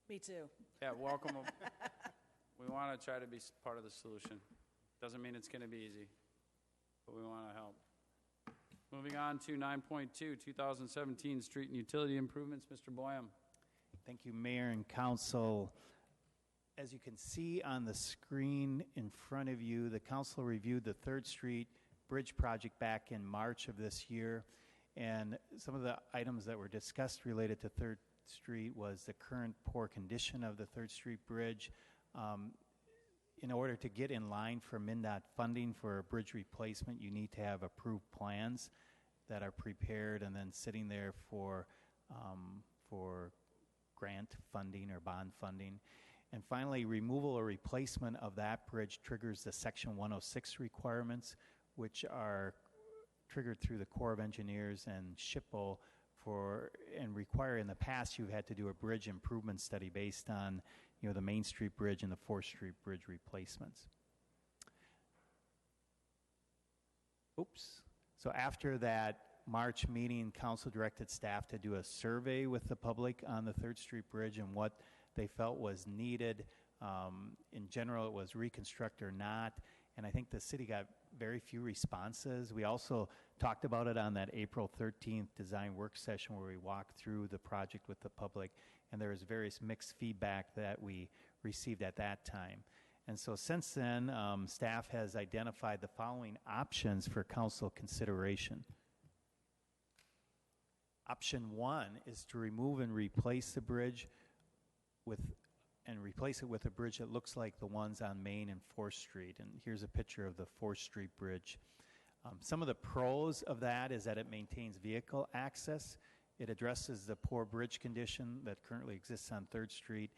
Speaker 2: Me too.
Speaker 1: Yeah, welcome. We want to try to be part of the solution. Doesn't mean it's going to be easy, but we want to help. Moving on to 9.2, 2017 street and utility improvements. Mr. Boyum.
Speaker 9: Thank you, Mayor and Council. As you can see on the screen in front of you, the council reviewed the 3rd Street Bridge project back in March of this year, and some of the items that were discussed related to 3rd Street was the current poor condition of the 3rd Street Bridge. In order to get in line for MnDOT funding for a bridge replacement, you need to have approved plans that are prepared and then sitting there for grant funding or bond funding. And finally, removal or replacement of that bridge triggers the Section 106 requirements, which are triggered through the Corps of Engineers and SHPO and require, in the past, you've had to do a bridge improvement study based on, the Main Street Bridge and the 4th Street Bridge replacements. Oops. So after that March meeting, council directed staff to do a survey with the public on the 3rd Street Bridge and what they felt was needed. In general, it was reconstruct or not, and I think the city got very few responses. We also talked about it on that April 13th design work session where we walked through the project with the public, and there was various mixed feedback that we received at that time. And so since then, staff has identified the following options for council consideration. Option 1 is to remove and replace the bridge replace it with a bridge that looks like the ones on Main and 4th Street. And here's a picture of the 4th Street Bridge. Some of the pros of that is that it maintains vehicle access. It addresses the poor bridge condition that currently exists on 3rd Street.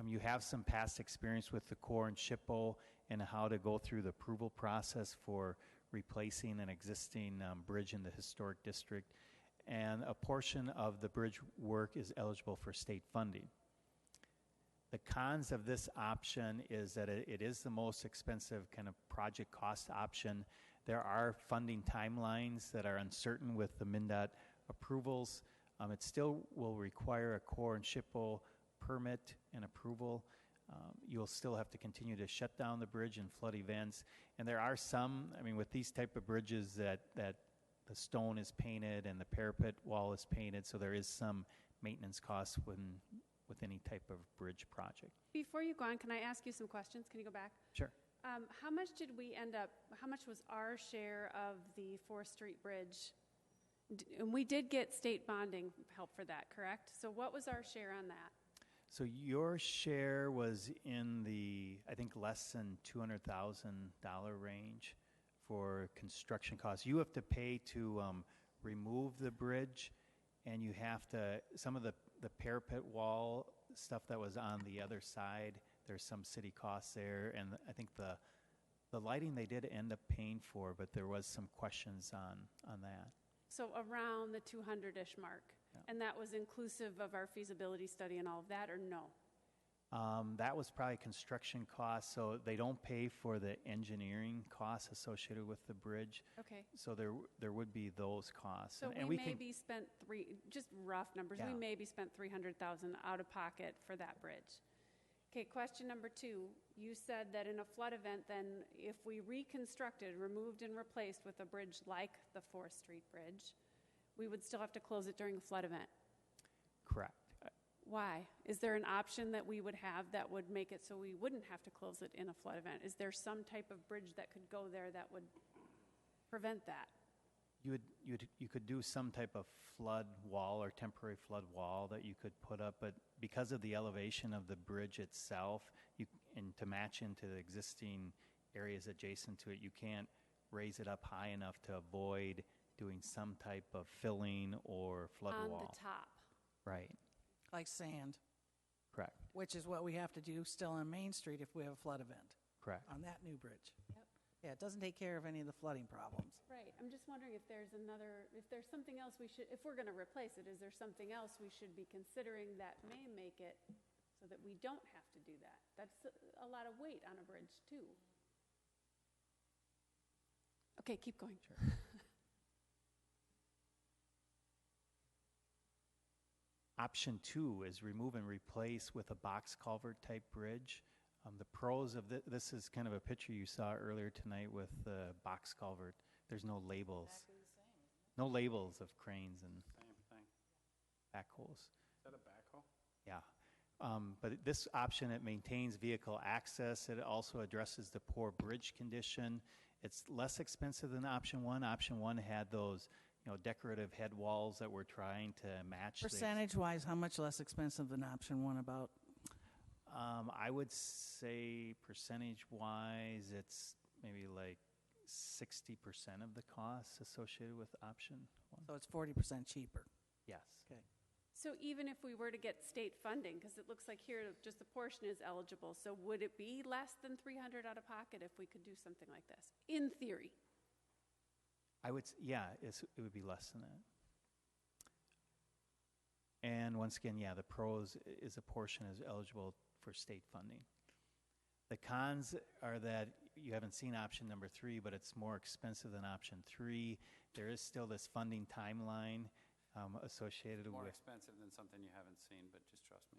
Speaker 9: You have some past experience with the Corps and SHPO and how to go through the approval process for replacing an existing bridge in the historic district. And a portion of the bridge work is eligible for state funding. The cons of this option is that it is the most expensive kind of project cost option. There are funding timelines that are uncertain with the MnDOT approvals. It still will require a Corps and SHPO permit and approval. You'll still have to continue to shut down the bridge in flood events. And there are some, with these type of bridges that the stone is painted and the parapet wall is painted, so there is some maintenance costs with any type of bridge project.
Speaker 3: Before you go on, can I ask you some questions? Can you go back?
Speaker 9: Sure.
Speaker 3: How much was our share of the 4th Street Bridge? And we did get state bonding help for that, correct? So what was our share on that?
Speaker 9: So your share was in the, I think, less than $200,000 range for construction costs. You have to pay to remove the bridge, and you have to, some of the parapet wall stuff that was on the other side, there's some city costs there, and I think the lighting they did end up paying for, but there was some questions on that.
Speaker 3: So around the 200-ish mark.
Speaker 9: Yeah.
Speaker 3: And that was inclusive of our feasibility study and all of that, or no?
Speaker 9: That was probably construction costs, so they don't pay for the engineering costs associated with the bridge.
Speaker 3: Okay.
Speaker 9: So there would be those costs.
Speaker 3: So
Speaker 9: and
Speaker 3: we maybe spent just rough numbers,
Speaker 9: Yeah.
Speaker 3: we maybe spent $300,000 out of pocket for that bridge. Okay, question number 2. You said that in a flood event, then if we reconstructed, removed and replaced with a bridge like the 4th Street Bridge, we would still have to close it during a flood event.
Speaker 9: Correct.
Speaker 3: Why? Is there an option that we would have that would make it so we wouldn't have to close it in a flood event? Is there some type of bridge that could go there that would prevent that?
Speaker 9: You could do some type of flood wall or temporary flood wall that you could put up, but because of the elevation of the bridge itself, and to match into the existing areas adjacent to it, you can't raise it up high enough to avoid doing some type of filling or flood
Speaker 3: On
Speaker 9: wall.
Speaker 3: the top.
Speaker 9: Right,
Speaker 2: Like sand,
Speaker 9: correct,
Speaker 2: which is what we have to do still on Main Street if we have a flood event
Speaker 9: correct.
Speaker 2: on that new bridge.
Speaker 3: Yep.
Speaker 2: Yeah, it doesn't take care of any of the flooding problems.
Speaker 3: Right, I'm just wondering if there's something else we should, if we're going to replace it, is there something else we should be considering that may make it so that we don't have to do that? That's a lot of weight on a bridge, too. Okay, keep going.
Speaker 9: Option 2 is remove and replace with a box culvert type bridge. The pros of this is kind of a picture you saw earlier tonight with the box culvert. There's no labels. No labels of cranes and
Speaker 1: Same thing.
Speaker 9: backhoes.
Speaker 1: Is that a backhoe?
Speaker 9: Yeah. But this option, it maintains vehicle access. It also addresses the poor bridge condition. It's less expensive than option 1. Option 1 had those, decorative head walls that we're trying to match.
Speaker 2: Percentage-wise, how much less expensive than option 1 about?
Speaker 9: I would say percentage-wise, it's maybe like 60% of the costs associated with option 1.
Speaker 2: So it's 40% cheaper.
Speaker 9: Yes.
Speaker 2: Okay.
Speaker 3: So even if we were to get state funding, because it looks like here just a portion is eligible, so would it be less than 300 out of pocket if we could do something like this? In theory.
Speaker 9: It would be less than that. And once again, the pros is a portion is eligible for state funding. The cons are that you haven't seen option number 3, but it's more expensive than option 3. There is still this funding timeline associated
Speaker 1: More
Speaker 9: with.
Speaker 1: expensive than something you haven't seen, but just trust me.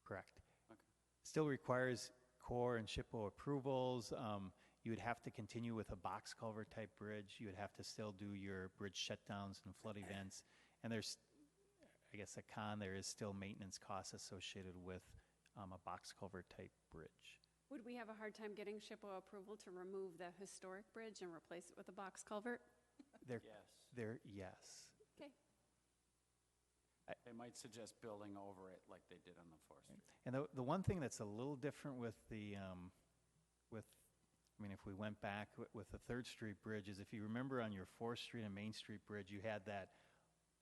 Speaker 9: Correct.
Speaker 1: Okay.
Speaker 9: Still requires Corps and SHPO approvals. You would have to continue with a box culvert type bridge. You would have to still do your bridge shutdowns and flood events. And there's, I guess, a con, there is still maintenance costs associated with a box culvert type bridge.
Speaker 3: Would we have a hard time getting SHPO approval to remove the historic bridge and replace it with a box culvert?
Speaker 9: Yes.
Speaker 3: Okay.
Speaker 1: They might suggest building over it like they did on the 4th Street.
Speaker 9: And the one thing that's a little different with if we went back with the 3rd Street Bridge is if you remember on your 4th Street and Main Street Bridge, you had that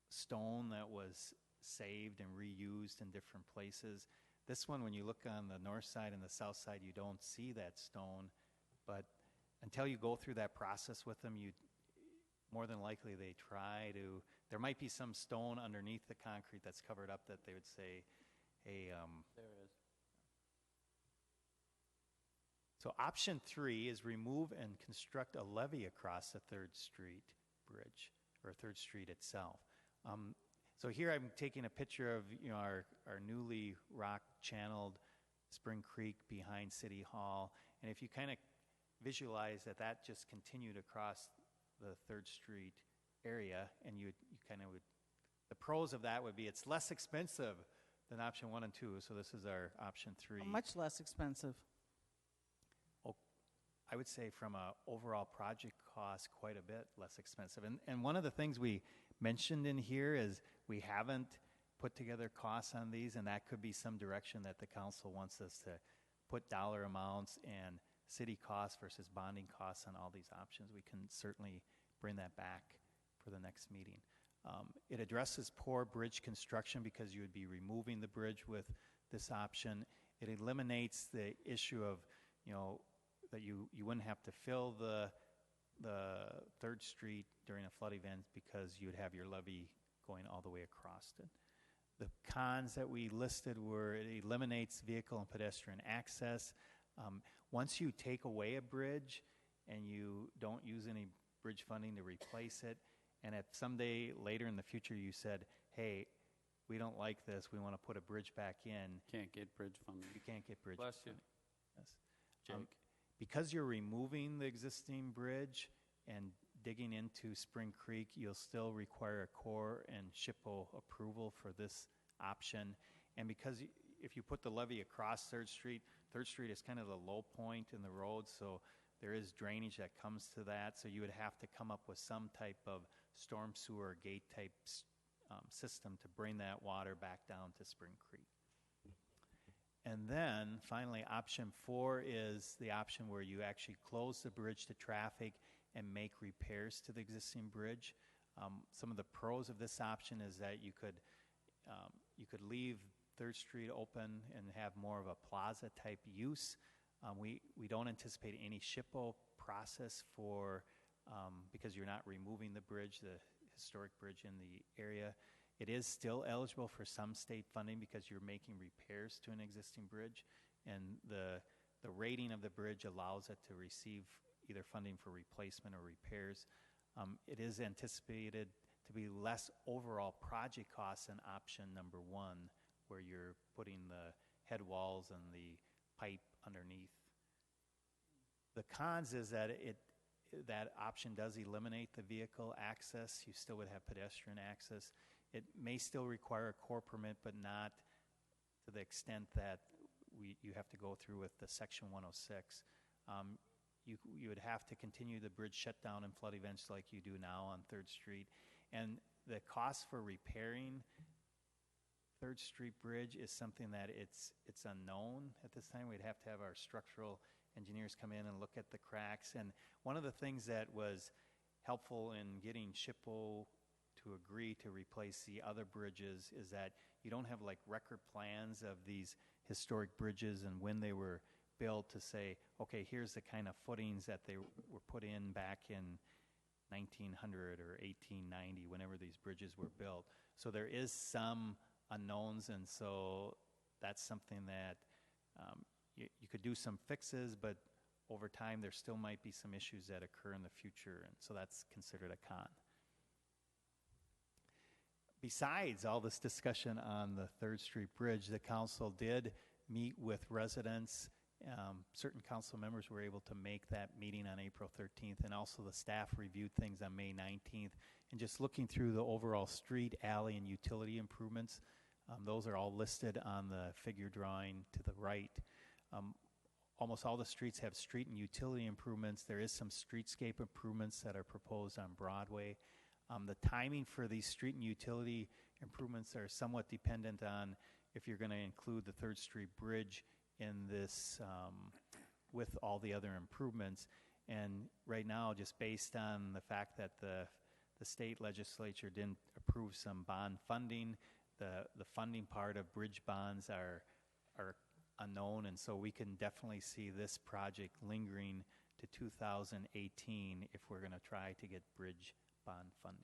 Speaker 9: stone that was saved and reused in different places. This one, when you look on the north side and the south side, you don't see that stone. But until you go through that process with them, more than likely they try to, there might be some stone underneath the concrete that's covered up that they would say, hey.
Speaker 1: There it is.
Speaker 9: So option 3 is remove and construct a levee across the 3rd Street Bridge, or 3rd Street itself. So here I'm taking a picture of our newly rock-channeled Spring Creek behind City Hall, and if you kind of visualize that just continued across the 3rd Street area, and you kind of would, the pros of that would be it's less expensive than option 1 and 2, so this is our option 3.
Speaker 2: How much less expensive?
Speaker 9: I would say from a overall project cost, quite a bit less expensive. And one of the things we mentioned in here is we haven't put together costs on these, and that could be some direction that the council wants us to put dollar amounts and city costs versus bonding costs on all these options. We can certainly bring that back for the next meeting. It addresses poor bridge construction because you would be removing the bridge with this option. It eliminates the issue of, that you wouldn't have to fill the 3rd Street during a flood event because you'd have your levee going all the way across it. The cons that we listed were it eliminates vehicle and pedestrian access. Once you take away a bridge and you don't use any bridge funding to replace it, and if someday later in the future you said, hey, we don't like this, we want to put a bridge back in.
Speaker 1: Can't get bridge funding.
Speaker 9: You can't get bridge
Speaker 1: Bless
Speaker 9: funding.
Speaker 1: you.
Speaker 9: Yes.
Speaker 1: Jake.
Speaker 9: Because you're removing the existing bridge and digging into Spring Creek, you'll still require a Corps and SHPO approval for this option. And because if you put the levee across 3rd Street is kind of the low point in the road, so There is drainage that comes to that, so you would have to come up with some type of storm sewer gate type system to bring that water back down to Spring Creek. And then finally, option 4 is the option where you actually close the bridge to traffic and make repairs to the existing bridge. Some of the pros of this option is that you could leave 3rd Street open and have more of a plaza type use. We don't anticipate any SHPO process for because you're not removing the bridge, the historic bridge in the area. It is still eligible for some state funding because you're making repairs to an existing bridge, and the rating of the bridge allows it to receive either funding for replacement or repairs. It is anticipated to be less overall project costs than option number 1, where you're putting the head walls and the pipe underneath. The cons is that that option does eliminate the vehicle access. You still would have pedestrian access. It may still require a core permit, but not to the extent that you have to go through with the Section 106. You would have to continue the bridge shutdown and flood events like you do now on 3rd Street. And the cost for repairing 3rd Street Bridge is something that it's unknown at this time. We'd have to have our structural engineers come in and look at the cracks. And one of the things that was helpful in getting SHPO to agree to replace the other bridges is that you don't have like record plans of these historic bridges and when they were built to say, okay, here's the kind of footings that they were put in back in 1900 or 1890, whenever these bridges were built. So there is some unknowns, and so that's something that you could do some fixes, but over time there still might be some issues that occur in the future, and so that's considered a con. Besides all this discussion on the 3rd Street Bridge, the council did meet with residents. Certain council members were able to make that meeting on April 13th, and also the staff reviewed things on May 19th. And just looking through the overall street, alley, and utility improvements, those are all listed on the figure drawing to the right. Almost all the streets have street and utility improvements. There is some streetscape improvements that are proposed on Broadway. The timing for these street and utility improvements are somewhat dependent on if you're going to include the 3rd Street Bridge in this with all the other improvements. And right now, just based on the fact that the state legislature didn't approve some bond funding, the funding part of bridge bonds are unknown, and so we can definitely see this project lingering to 2018 if we're going to try to get bridge bond funding.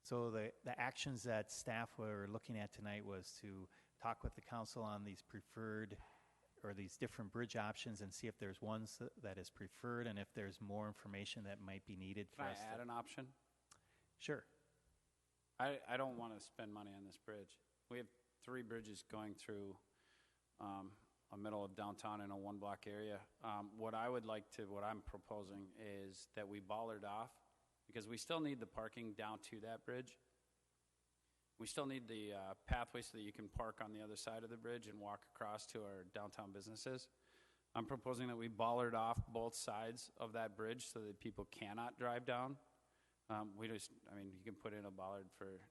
Speaker 9: So the actions that staff were looking at tonight was to talk with the council on these preferred or these different bridge options and see if there's ones that is preferred and if there's more information that might be needed for us.
Speaker 1: Can I add an option?
Speaker 9: Sure.
Speaker 1: I don't want to spend money on this bridge. We have 3 bridges going through a middle of downtown in a 1-block area. What I'm proposing is that we bollard off, because we still need the parking down to that bridge. We still need the pathway so that you can park on the other side of the bridge and walk across to our downtown businesses. I'm proposing that we bollard off both sides of that bridge so that people cannot drive down. You can put in a bollard for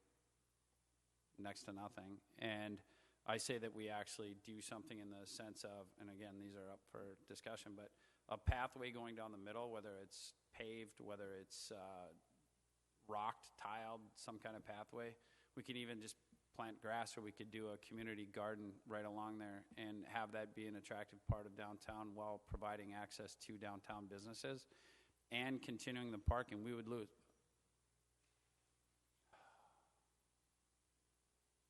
Speaker 1: next to nothing. And I say that we actually do something in the sense of, and again, these are up for discussion, but a pathway going down the middle, whether it's paved, whether it's rocked, tiled, some kind of pathway. We could even just plant grass, or we could do a community garden right along there and have that be an attractive part of downtown while providing access to downtown businesses and continuing the parking. We would lose.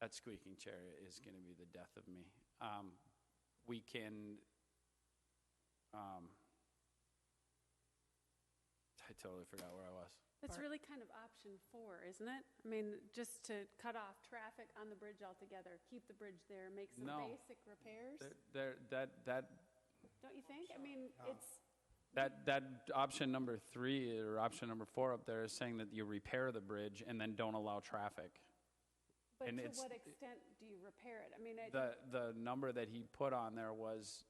Speaker 1: That squeaking chair is going to be the death of me. We can, I totally forgot where I was.
Speaker 3: That's really kind of option 4, isn't it? I mean, just to cut off traffic on the bridge altogether, keep the bridge there, make some basic repairs. Don't you think? I mean, it's...
Speaker 1: That option number 3 or option number 4 up there is saying that you repair the bridge and then don't allow traffic.
Speaker 3: But to what extent do you repair it? I mean,
Speaker 1: the number that he put on there was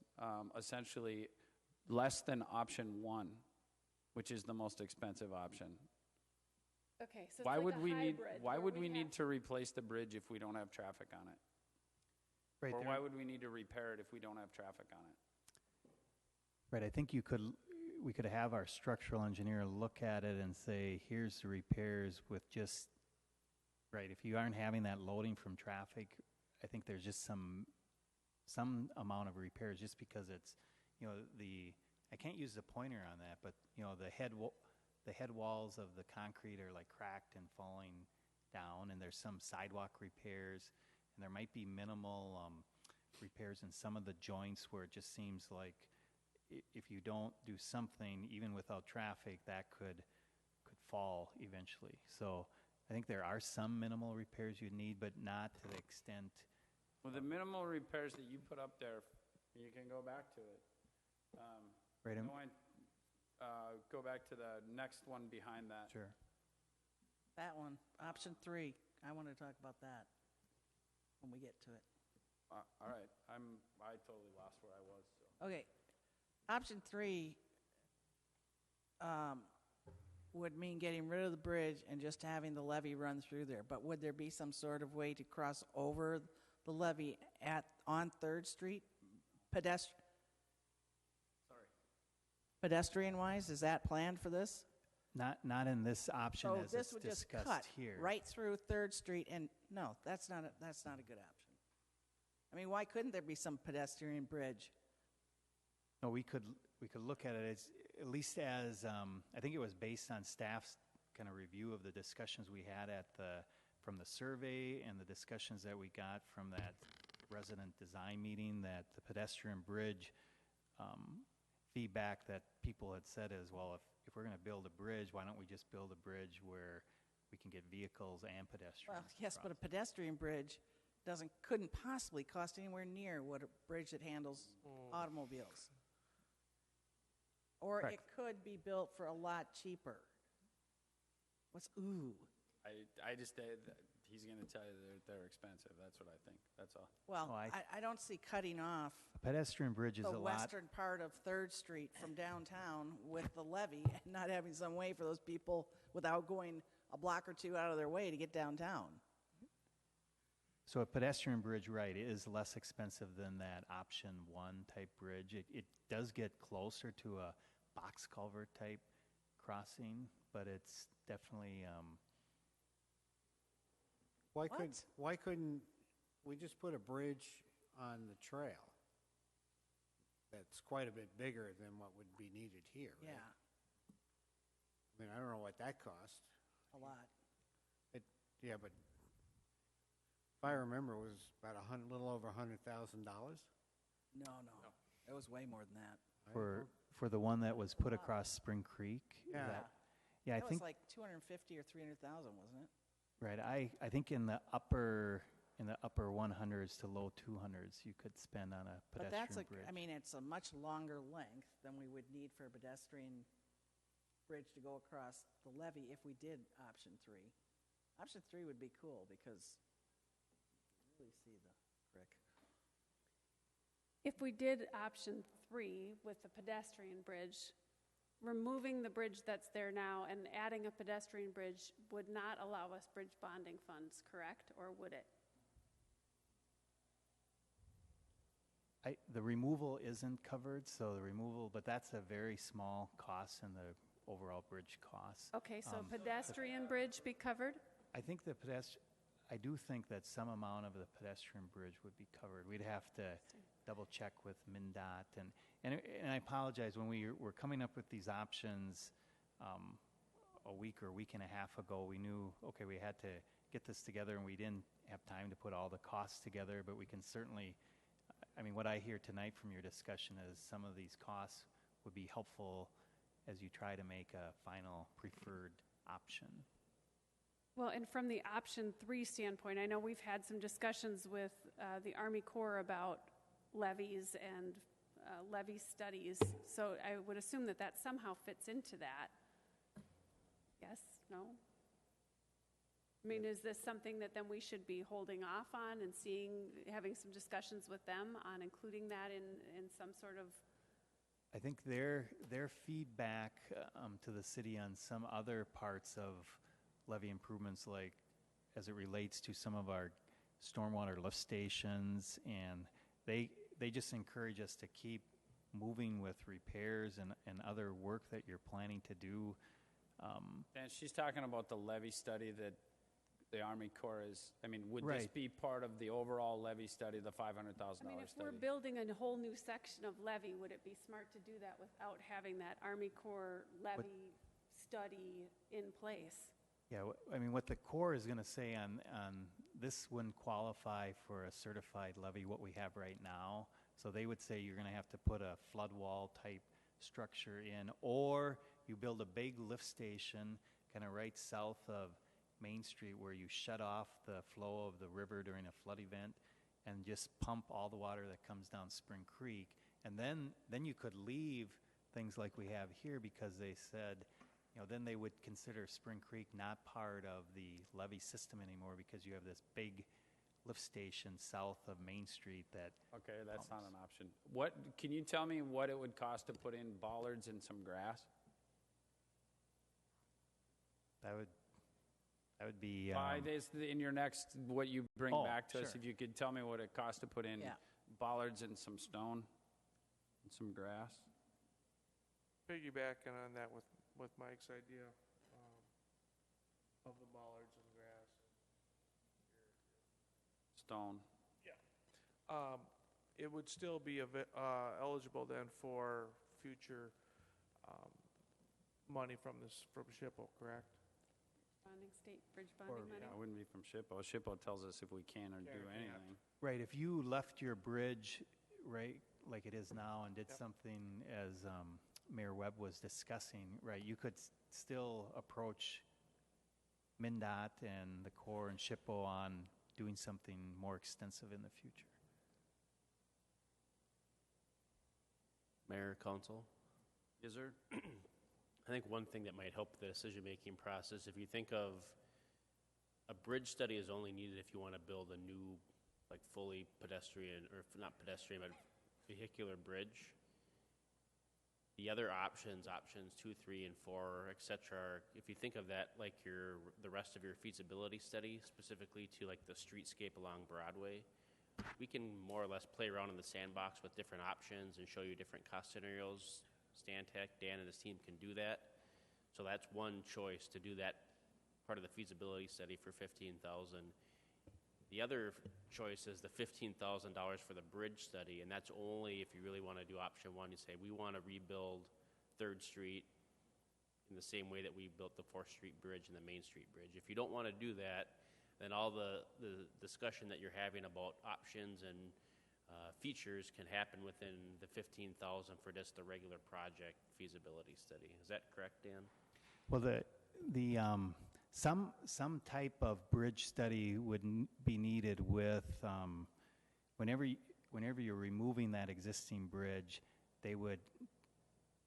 Speaker 1: essentially less than option one, which is the most expensive option.
Speaker 3: Okay, so it's
Speaker 1: Why
Speaker 3: like
Speaker 1: would
Speaker 3: a
Speaker 1: we need,
Speaker 3: hybrid
Speaker 1: why
Speaker 3: where
Speaker 1: would we
Speaker 3: have-
Speaker 1: need to replace the bridge if we don't have traffic on it?
Speaker 9: Right
Speaker 1: Or
Speaker 9: there.
Speaker 1: why would we need to repair it if we don't have traffic on it?
Speaker 9: Right, I think we could have our structural engineer look at it and say, here's the repairs with just, right, if you aren't having that loading from traffic, I think there's just some amount of repairs just because it's, I can't use the pointer on that, but, the head walls of the concrete are like cracked and falling down, and there's some sidewalk repairs, and there might be minimal repairs in some of the joints where it just seems like if you don't do something, even without traffic, that could fall eventually. So I think there are some minimal repairs you need, but not to the extent.
Speaker 1: Well, the minimal repairs that you put up there, you can go back to it.
Speaker 9: Right,
Speaker 1: Go back to the next one behind that.
Speaker 9: Sure.
Speaker 2: That one, option 3. I want to talk about that when we get to it.
Speaker 1: All right, I totally lost where I was, so.
Speaker 2: Okay, option 3 would mean getting rid of the bridge and just having the levee run through there. But would there be some sort of way to cross over the levee on 3rd Street? Pedestrian-wise, is that planned for this?
Speaker 9: Not in this option
Speaker 2: So
Speaker 9: as
Speaker 2: this
Speaker 9: it's
Speaker 2: would just
Speaker 9: discussed
Speaker 2: cut
Speaker 9: here.
Speaker 2: right through 3rd Street, and no, that's not a good option. I mean, why couldn't there be some pedestrian bridge?
Speaker 9: No, we could look at it as, at least as, I think it was based on staff's kind of review of the discussions we had from the survey and the discussions that we got from that resident design meeting, that the pedestrian bridge feedback that people had said is, well, if we're going to build a bridge, why don't we just build a bridge where we can get vehicles and pedestrians?
Speaker 2: Well, yes, but a
Speaker 9: across?
Speaker 2: pedestrian bridge couldn't possibly cost anywhere near what a bridge that handles automobiles. Or it
Speaker 9: Correct.
Speaker 2: could be built for a lot cheaper. Ooh.
Speaker 1: I just, he's going to tell you they're expensive, that's what I think, that's all.
Speaker 2: Well,
Speaker 9: Oh,
Speaker 2: I don't see cutting off
Speaker 9: A pedestrian bridge is
Speaker 2: the
Speaker 9: a lot.
Speaker 2: western part of 3rd Street from downtown with the levee and not having some way for those people without going a block or two out of their way to get downtown.
Speaker 9: So a pedestrian bridge, right, is less expensive than that option 1 type bridge. It does get closer to a box culvert type crossing, but it's definitely,
Speaker 6: Why couldn't we just put a bridge on the trail that's quite a bit bigger than what would be needed here, right?
Speaker 2: Yeah,
Speaker 6: I mean, I don't know what that cost.
Speaker 2: a lot.
Speaker 6: Yeah, but if I remember, it was about a little over $100,000.
Speaker 2: No. It was way more than that.
Speaker 9: for the one that was put across Spring Creek. is
Speaker 6: Yeah.
Speaker 9: that- Yeah, I
Speaker 2: That
Speaker 9: think,
Speaker 2: was like 250 or 300,000, wasn't it?
Speaker 9: right, I think in the upper 100s to low 200s, you could spend on a
Speaker 2: But that's
Speaker 9: pedestrian bridge.
Speaker 2: I mean, it's a much longer length than we would need for a pedestrian bridge to go across the levee if we did option 3. Option 3 would be cool because you really see the creek.
Speaker 3: If we did option 3 with the pedestrian bridge, removing the bridge that's there now and adding a pedestrian bridge would not allow us bridge bonding funds, correct? Or would it?
Speaker 9: The removal isn't covered, so the removal, but that's a very small cost in the overall bridge cost.
Speaker 3: Okay, so pedestrian bridge be covered?
Speaker 9: I think I do think that some amount of the pedestrian bridge would be covered. We'd have to double check with MnDOT, and I apologize, when we were coming up with these options a week or week and a half ago, we knew, okay, we had to get this together, and we didn't have time to put all the costs together, but we can certainly, I mean, what I hear tonight from your discussion is some of these costs would be helpful as you try to make a final preferred option.
Speaker 3: Well, and from the option 3 standpoint, I know we've had some discussions with the Army Corps about levies and levy studies, so I would assume that that somehow fits into that. Yes? No? I mean, is this something that then we should be holding off on and having some discussions with them on including that in some sort of,
Speaker 9: I think their feedback to the city on some other parts of levee improvements, like as it relates to some of our stormwater lift stations, and they just encourage us to keep moving with repairs and other work that you're planning to do.
Speaker 1: And she's talking about the levy study that the Army Corps is, I mean, would this
Speaker 9: Right.
Speaker 1: be part of the overall levy study, the $500,000
Speaker 3: I mean, if
Speaker 1: study?
Speaker 3: we're building a whole new section of levee, would it be smart to do that without having that Army Corps levee study in place?
Speaker 9: Yeah, I mean, what the Corps is going to say on this wouldn't qualify for a certified levee, what we have right now. So they would say you're going to have to put a flood wall type structure in, or you build a big lift station kind of right south of Main Street where you shut off the flow of the river during a flood event and just pump all the water that comes down Spring Creek. And then you could leave things like we have here, because they said, you know, then they would consider Spring Creek not part of the levee system anymore, because you have this big lift station south of Main Street that.
Speaker 1: Okay, that's not an option. Can you tell me what it would cost to put in bollards and some grass?
Speaker 9: That would be.
Speaker 1: In your next, what you bring back to us,
Speaker 9: sure.
Speaker 1: if you could tell me what it costs to put in
Speaker 2: Yeah.
Speaker 1: bollards and some stone and some grass?
Speaker 4: Piggybacking on that with Mike's idea of the bollards and grass.
Speaker 1: Stone.
Speaker 4: It would still be eligible then for future money from SHPO, correct?
Speaker 3: Bonding, state bridge bonding money?
Speaker 1: It wouldn't be from SHPO. SHPO tells us if we can or do anything.
Speaker 9: Right, if you left your bridge right like it is now and did something as Mayor Webb was discussing, right, you could still approach MnDOT and the Corps and SHPO on doing something more extensive in the future.
Speaker 7: Mayor, council,
Speaker 1: Is there?
Speaker 7: I think one thing that might help the decision-making process, if you think of a bridge study is only needed if you want to build a new, like fully pedestrian, or not pedestrian, but vehicular bridge. The other options 2, 3, and 4, et cetera, if you think of that like the rest of your feasibility study, specifically to like the streetscape along Broadway, we can more or less play around in the sandbox with different options and show you different cost scenarios. Stantec, Dan and his team can do that. So that's one choice, to do that part of the feasibility study for $15,000. The other choice is the $15,000 for the bridge study, and that's only if you really want to do option one. You say, we want to rebuild 3rd Street in the same way that we built the 4th Street Bridge and the Main Street Bridge. If you don't want to do that, then all the discussion that you're having about options and features can happen within the $15,000 for just the regular project feasibility study. Is that correct, Dan?
Speaker 9: Well, some type of bridge study would be needed with whenever you're removing that existing bridge, they would.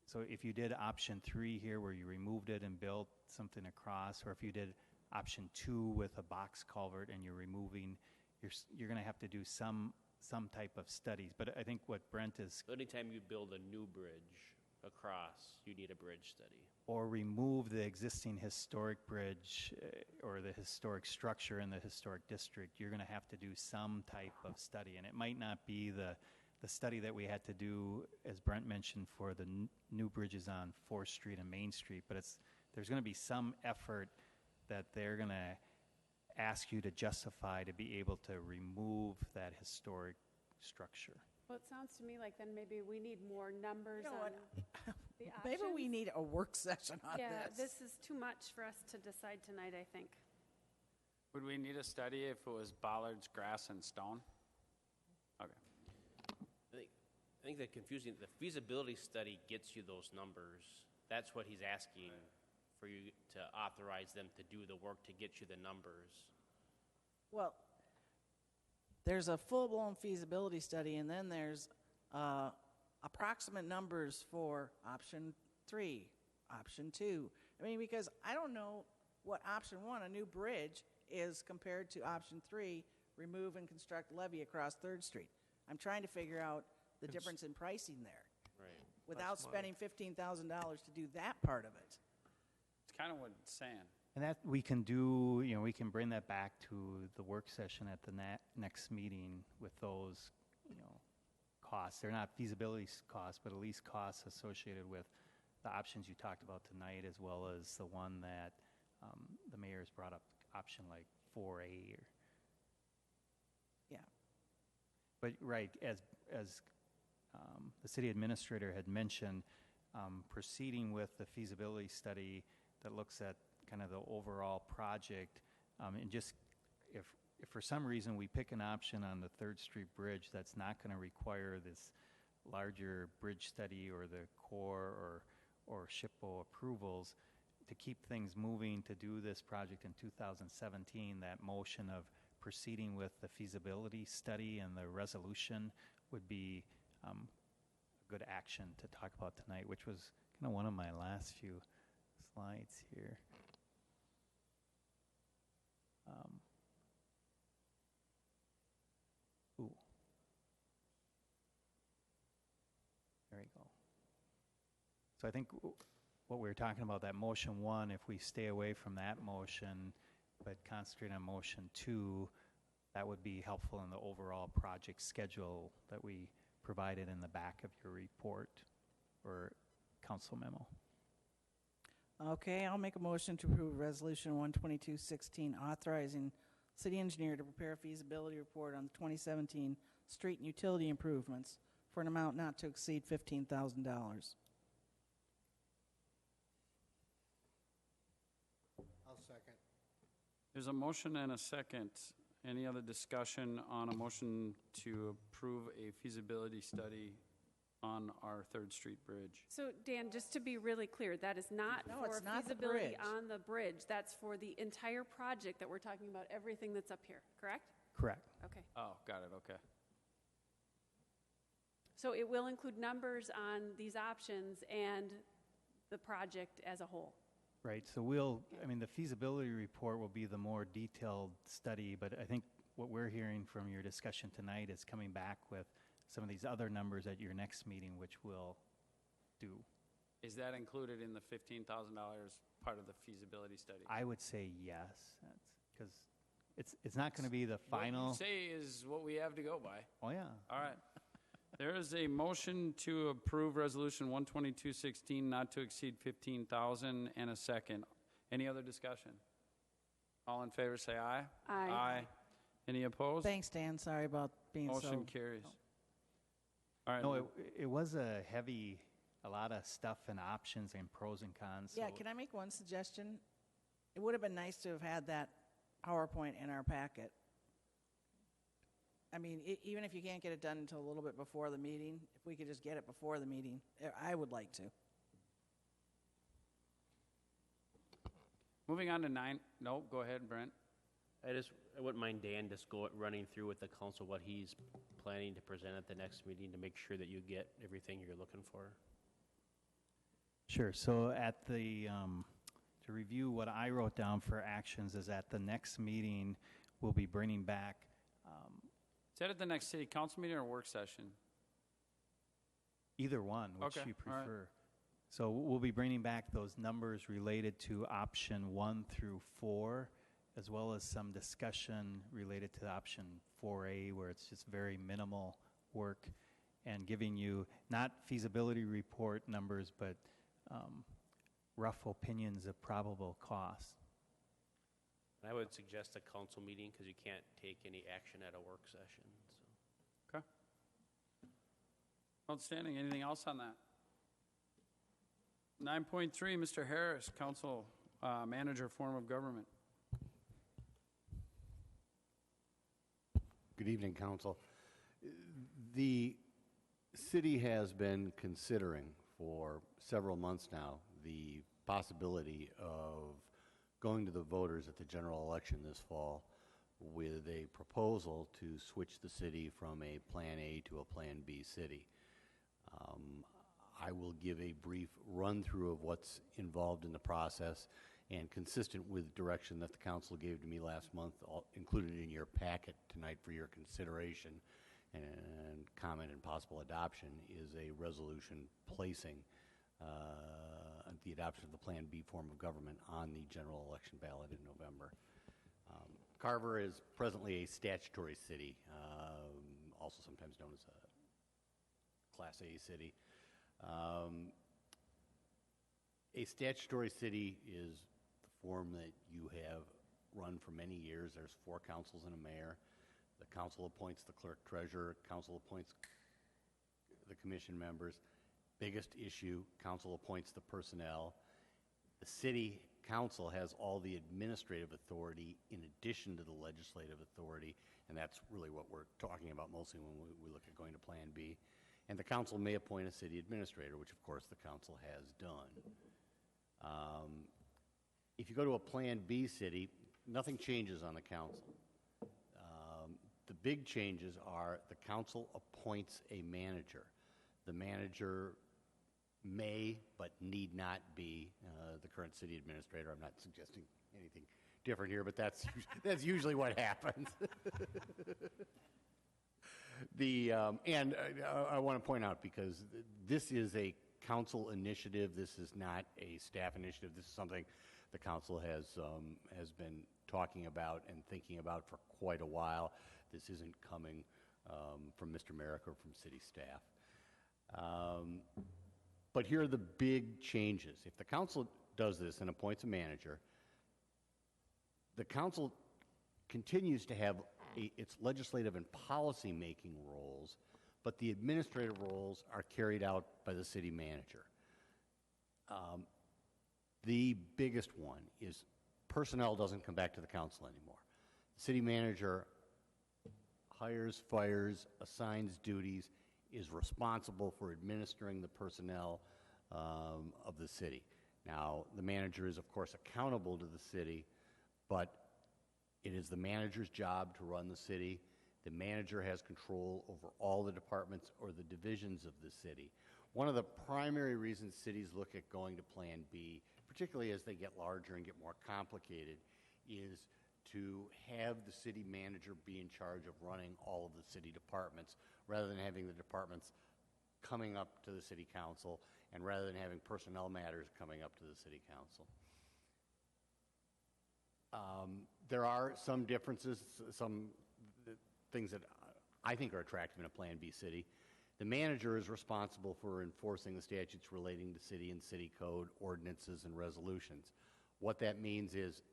Speaker 9: So if you did option 3 here, where you removed it and built something across, or if you did option 2 with a box culvert and you're removing, you're going to have to do some type of studies. But I think what Brent is.
Speaker 7: So anytime you build a new bridge across, you need a bridge study.
Speaker 9: Or remove the existing historic bridge or the historic structure in the historic district, you're going to have to do some type of study. And it might not be the study that we had to do, as Brent mentioned, for the new bridges on 4th Street and Main Street, but there's going to be some effort that they're going to ask you to justify to be able to remove that historic structure.
Speaker 3: Well, it sounds to me like then maybe we need more numbers
Speaker 2: You know
Speaker 3: on
Speaker 2: what?
Speaker 3: the
Speaker 2: Maybe we
Speaker 3: options.
Speaker 2: need a work session on
Speaker 3: Yeah,
Speaker 2: this.
Speaker 3: this is too much for us to decide tonight, I think.
Speaker 1: Would we need a study if it was bollards, grass, and stone? Okay.
Speaker 7: I think the feasibility study gets you those numbers. That's what he's asking, for you to authorize them to do the work to get you the numbers.
Speaker 2: Well, there's a full-blown feasibility study, and then there's approximate numbers for option 3, option 2. I mean, because I don't know what option 1, a new bridge, is compared to option 3, remove and construct levee across 3rd Street. I'm trying to figure out the difference in pricing there
Speaker 7: Right.
Speaker 2: without
Speaker 4: Less money.
Speaker 2: spending $15,000 to do that part of it.
Speaker 1: It's kind of what it's saying.
Speaker 9: And that we can do, we can bring that back to the work session at the next meeting with those, costs. They're not feasibility costs, but at least costs associated with the options you talked about tonight, as well as the one that the mayor's brought up, option like 4A.
Speaker 2: Yeah.
Speaker 9: But, right, as the city administrator had mentioned, proceeding with the feasibility study that looks at kind of the overall project, and just if for some reason we pick an option on the 3rd Street Bridge that's not going to require this larger bridge study or the Corps or SHPO approvals, to keep things moving to do this project in 2017, that motion of proceeding with the feasibility study and the resolution would be a good action to talk about tonight, which was kind of one of my last few slides here. There we go. So I think what we were talking about, that motion 1, if we stay away from that motion but concentrate on motion 2, that would be helpful in the overall project schedule that we provided in the back of your report or council memo.
Speaker 2: Okay, I'll make a motion to approve Resolution 12216, authorizing city engineer to prepare a feasibility report on the 2017 street and utility improvements for an amount not to exceed $15,000.
Speaker 6: I'll second.
Speaker 1: There's a motion and a second. Any other discussion on a motion to approve a feasibility study on our 3rd Street Bridge?
Speaker 3: So Dan, just to be really clear, that is not
Speaker 2: No,
Speaker 3: for
Speaker 2: it's not the
Speaker 3: feasibility
Speaker 2: bridge.
Speaker 3: on the bridge. That's for the entire project that we're talking about, everything that's up here, correct?
Speaker 9: Correct.
Speaker 3: Okay.
Speaker 1: Oh, got it, okay.
Speaker 3: So it will include numbers on these options and the project as a whole.
Speaker 9: Right, so the feasibility report will be the more detailed study, but I think what we're hearing from your discussion tonight is coming back with some of these other numbers at your next meeting, which we'll do.
Speaker 1: Is that included in the $15,000 part of the feasibility study?
Speaker 9: I would say yes, because it's not going to be the final.
Speaker 1: What you say is what we have to go by.
Speaker 9: Oh, yeah.
Speaker 1: All right. There is a motion to approve Resolution 12216 not to exceed 15,000 and a second. Any other discussion? All in favor say aye.
Speaker 3: Aye.
Speaker 1: Aye. Any opposed?
Speaker 2: Thanks, Dan. Sorry about being
Speaker 1: Motion carries. All right.
Speaker 9: No, it was a lot of stuff and options and pros and cons.
Speaker 2: Yeah,
Speaker 9: so-
Speaker 2: can I make one suggestion? It would have been nice to have had that PowerPoint in our packet. I mean, even if you can't get it done until a little bit before the meeting, if we could just get it before the meeting, I would like to.
Speaker 1: Moving on to 9. No, go ahead, Brent.
Speaker 7: I wouldn't mind Dan just running through with the council what he's planning to present at the next meeting to make sure that you get everything you're looking for.
Speaker 9: Sure. So to review what I wrote down for actions is at the next meeting, we'll be bringing back.
Speaker 1: Is that at the next city council meeting or work session?
Speaker 9: Either one, which
Speaker 1: Okay,
Speaker 9: you
Speaker 1: all right.
Speaker 9: prefer. So we'll be bringing back those numbers related to option 1 through 4, as well as some discussion related to option 4A, where it's just very minimal work, and giving you not feasibility report numbers, but rough opinions of probable costs.
Speaker 7: I would suggest a council meeting because you can't take any action at a work session. So.
Speaker 1: Okay. Outstanding. Anything else on that? 9.3, Mr. Harris, council manager form of government.
Speaker 12: Good evening, council. The city has been considering for several months now the possibility of going to the voters at the general election this fall with a proposal to switch the city from a Plan A to a Plan B city. I will give a brief run-through of what's involved in the process, and consistent with direction that the council gave to me last month, included in your packet tonight for your consideration and comment and possible adoption, is a resolution placing the adoption of the Plan B form of government on the general election ballot in November. Carver is presently a statutory city, also sometimes known as a Class A city. A statutory city is the form that you have run for many years. There's 4 councils and a mayor. The council appoints the clerk treasurer. Council appoints the commission members. Biggest issue, council appoints the personnel. The city council has all the administrative authority in addition to the legislative authority, and that's really what we're talking about mostly when we look at going to Plan B. And the council may appoint a city administrator, which of course the council has done. If you go to a Plan B city, nothing changes on the council. The big changes are the council appoints a manager. The manager may, but need not be, the current city administrator. I'm not suggesting anything different here, but that's usually what happens. And I want to point out, because this is a council initiative, this is not a staff initiative. This is something the council has been talking about and thinking about for quite a while. This isn't coming from Mr. Merrick or from city staff. But here are the big changes. If the council does this and appoints a manager, the council continues to have its legislative and policy-making roles, but the administrative roles are carried out by the city manager. The biggest one is personnel doesn't come back to the council anymore. The city manager hires, fires, assigns duties, is responsible for administering the personnel of the city. Now, the manager is, of course, accountable to the city, but it is the manager's job to run the city. The manager has control over all the departments or the divisions of the city. One of the primary reasons cities look at going to Plan B, particularly as they get larger and get more complicated, is to have the city manager be in charge of running all of the city departments, rather than having the departments coming up to the city council, and rather than having personnel matters coming up to the city council. There are some differences, some things that I think are attractive in a Plan B city. The manager is responsible for enforcing the statutes relating to city and city code, ordinances, and resolutions. What that means is,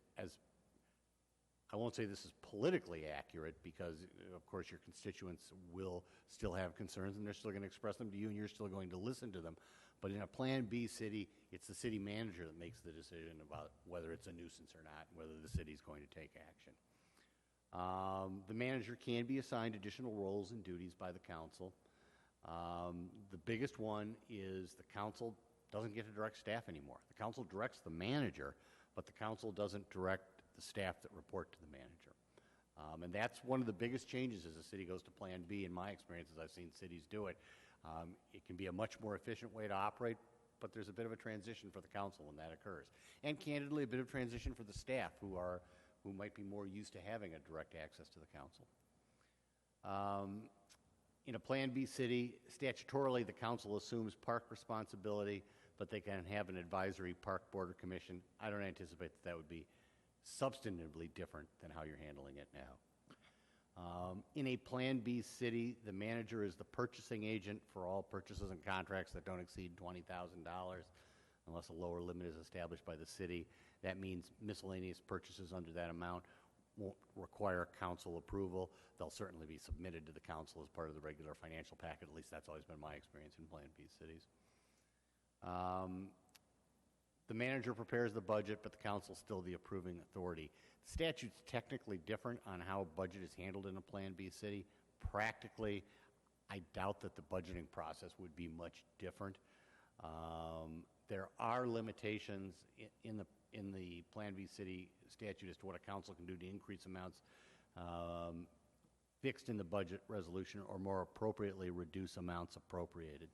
Speaker 12: I won't say this is politically accurate, because of course your constituents will still have concerns and they're still going to express them to you and you're still going to listen to them. But in a Plan B city, it's the city manager that makes the decision about whether it's a nuisance or not, whether the city's going to take action. The manager can be assigned additional roles and duties by the council. The biggest one is the council doesn't get to direct staff anymore. The council directs the manager, but the council doesn't direct the staff that report to the manager. And that's one of the biggest changes as a city goes to Plan B. In my experience, as I've seen cities do it, it can be a much more efficient way to operate, but there's a bit of a transition for the council when that occurs. And candidly, a bit of transition for the staff who might be more used to having a direct access to the council. In a Plan B city, statutorily, the council assumes park responsibility, but they can have an advisory park board or commission. I don't anticipate that would be substantively different than how you're handling it now. In a Plan B city, the manager is the purchasing agent for all purchases and contracts that don't exceed $20,000, unless a lower limit is established by the city. That means miscellaneous purchases under that amount won't require council approval. They'll certainly be submitted to the council as part of the regular financial packet. At least that's always been my experience in Plan B cities. The manager prepares the budget, but the council is still the approving authority. The statute's technically different on how budget is handled in a Plan B city. Practically, I doubt that the budgeting process would be much different. There are limitations in the Plan B city statute as to what a council can do to increase amounts fixed in the budget resolution, or more appropriately, reduce amounts appropriated.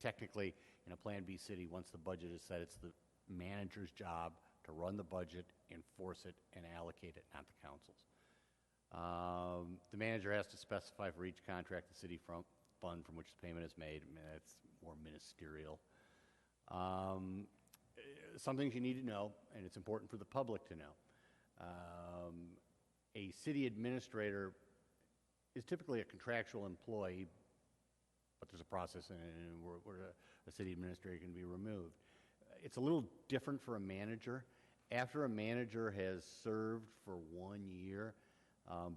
Speaker 12: Technically, in a Plan B city, once the budget is set, it's the manager's job to run the budget, enforce it, and allocate it, not the council's. The manager has to specify for each contract the city fund from which the payment is made. I mean, that's more ministerial. Some things you need to know, and it's important for the public to know. A city administrator is typically a contractual employee, but there's a process in it where a city administrator can be removed. It's a little different for a manager. After a manager has served for 1 year,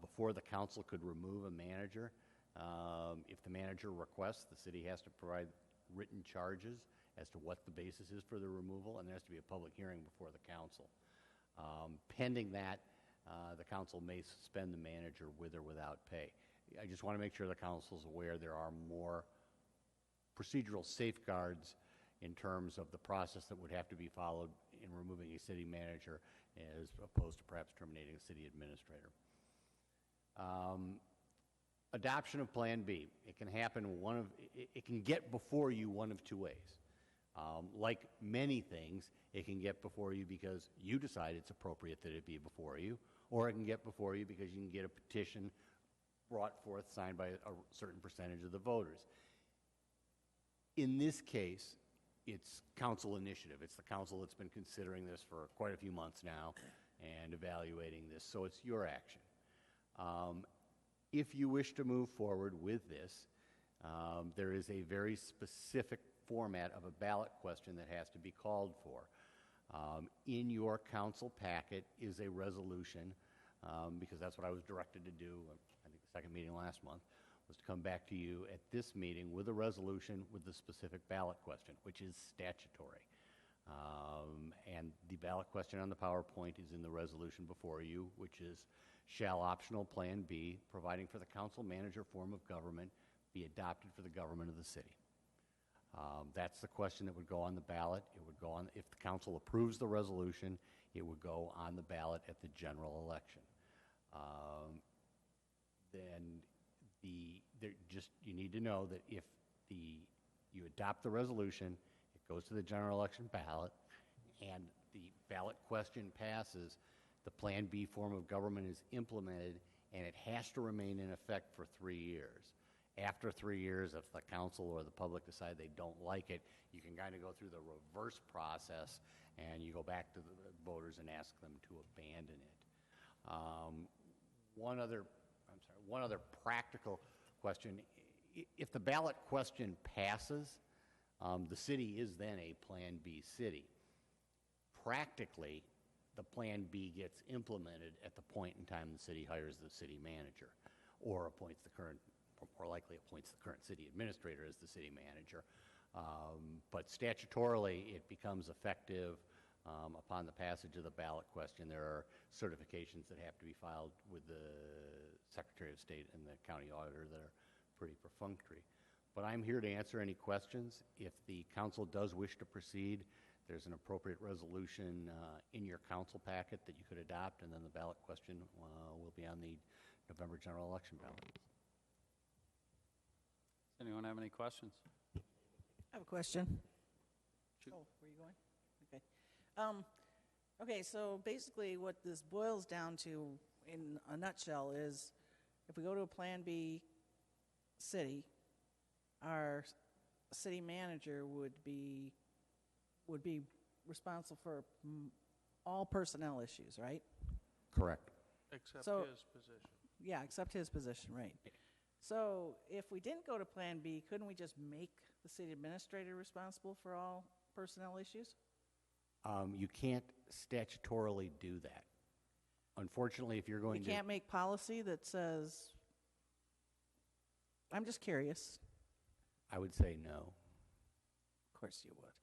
Speaker 12: before the council could remove a manager, if the manager requests, the city has to provide written charges as to what the basis is for the removal, and there has to be a public hearing before the council. Pending that, the council may suspend the manager with or without pay. I just want to make sure the council's aware there are more procedural safeguards in terms of the process that would have to be followed in removing a city manager as opposed to perhaps terminating a city administrator. Adoption of Plan B. It can happen it can get before you one of two ways. Like many things, it can get before you because you decide it's appropriate that it be before you, or it can get before you because you can get a petition brought forth, signed by a certain percentage of the voters. In this case, it's council initiative. It's the council that's been considering this for quite a few months now and evaluating this, so it's your action. If you wish to move forward with this, there is a very specific format of a ballot question that has to be called for. In your council packet is a resolution, because that's what I was directed to do, I think the second meeting last month, was to come back to you at this meeting with a resolution with the specific ballot question, which is statutory. And the ballot question on the PowerPoint is in the resolution before you, which is, shall optional Plan B, providing for the council manager form of government, be adopted for the government of the city? That's the question that would go on the ballot. It would go on, if the council approves the resolution, it would go on the ballot at the general election. Then you need to know that if you adopt the resolution, it goes to the general election ballot, and the ballot question passes, the Plan B form of government is implemented, and it has to remain in effect for 3 years. After 3 years, if the council or the public decide they don't like it, you can kind of go through the reverse process, and you go back to the voters and ask them to abandon it. One other practical question. If the ballot question passes, the city is then a Plan B city. Practically, the Plan B gets implemented at the point in time the city hires the city manager, or appoints the current, more likely appoints the current city administrator as the city manager. But statutorily, it becomes effective upon the passage of the ballot question. There are certifications that have to be filed with the Secretary of State and the county auditor that are pretty perfunctory. But I'm here to answer any questions. If the council does wish to proceed, there's an appropriate resolution in your council packet that you could adopt, and then the ballot question will be on the November general election ballot.
Speaker 1: Does anyone have any questions?
Speaker 2: I have a question.
Speaker 1: Shoot.
Speaker 2: Oh, were you going? Okay. Okay, so basically what this boils down to in a nutshell is if we go to a Plan B city, our city manager would be responsible for all personnel issues, right?
Speaker 12: Correct.
Speaker 4: Except
Speaker 2: So-
Speaker 4: his position.
Speaker 2: Yeah, except his position, right. So if we didn't go to Plan B, couldn't we just make the city administrator responsible for all personnel issues?
Speaker 12: You can't statutorily do that. Unfortunately, if you're going
Speaker 2: We
Speaker 12: to...
Speaker 2: can't make policy that says, I'm just curious.
Speaker 12: I would say no.
Speaker 2: Of course you would.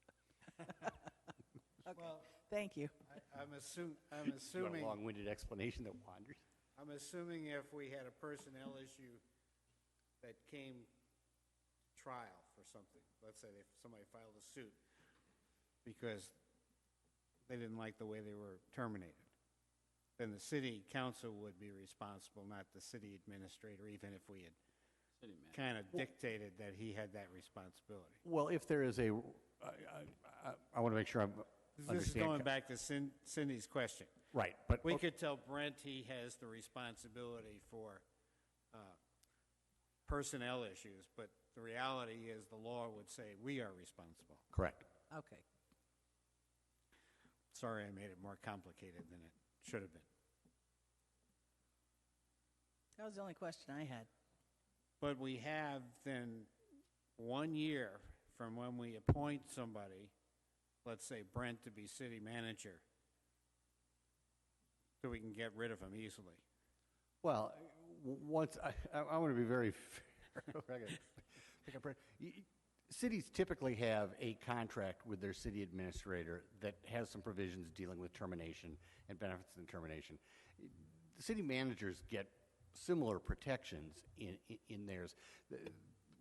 Speaker 2: Okay,
Speaker 6: Well,
Speaker 2: thank you.
Speaker 6: I'm
Speaker 12: You want
Speaker 6: assuming,
Speaker 12: a long-winded explanation that wanders?
Speaker 6: I'm assuming if we had a personnel issue that came to trial for something, let's say somebody filed a suit because they didn't like the way they were terminated, then the city council would be responsible, not the city administrator, even if we had
Speaker 1: City manager.
Speaker 6: kind of dictated that he had that responsibility.
Speaker 12: Well, if there is I want to make sure
Speaker 6: This is
Speaker 12: understand.
Speaker 6: going back to Cindy's question.
Speaker 12: Right, but
Speaker 6: We could tell Brent he has the responsibility for personnel issues, but the reality is the law would say we are responsible.
Speaker 12: correct.
Speaker 2: Okay.
Speaker 6: Sorry I made it more complicated than it should have been.
Speaker 2: That was the only question I had.
Speaker 6: But we have then 1 year from when we appoint somebody, let's say Brent to be city manager, so we can get rid of him easily.
Speaker 12: Well, once, I want to be very fair. I gotta pick up right- Cities typically have a contract with their city administrator that has some provisions dealing with termination and benefits and termination. The city managers get similar protections in theirs.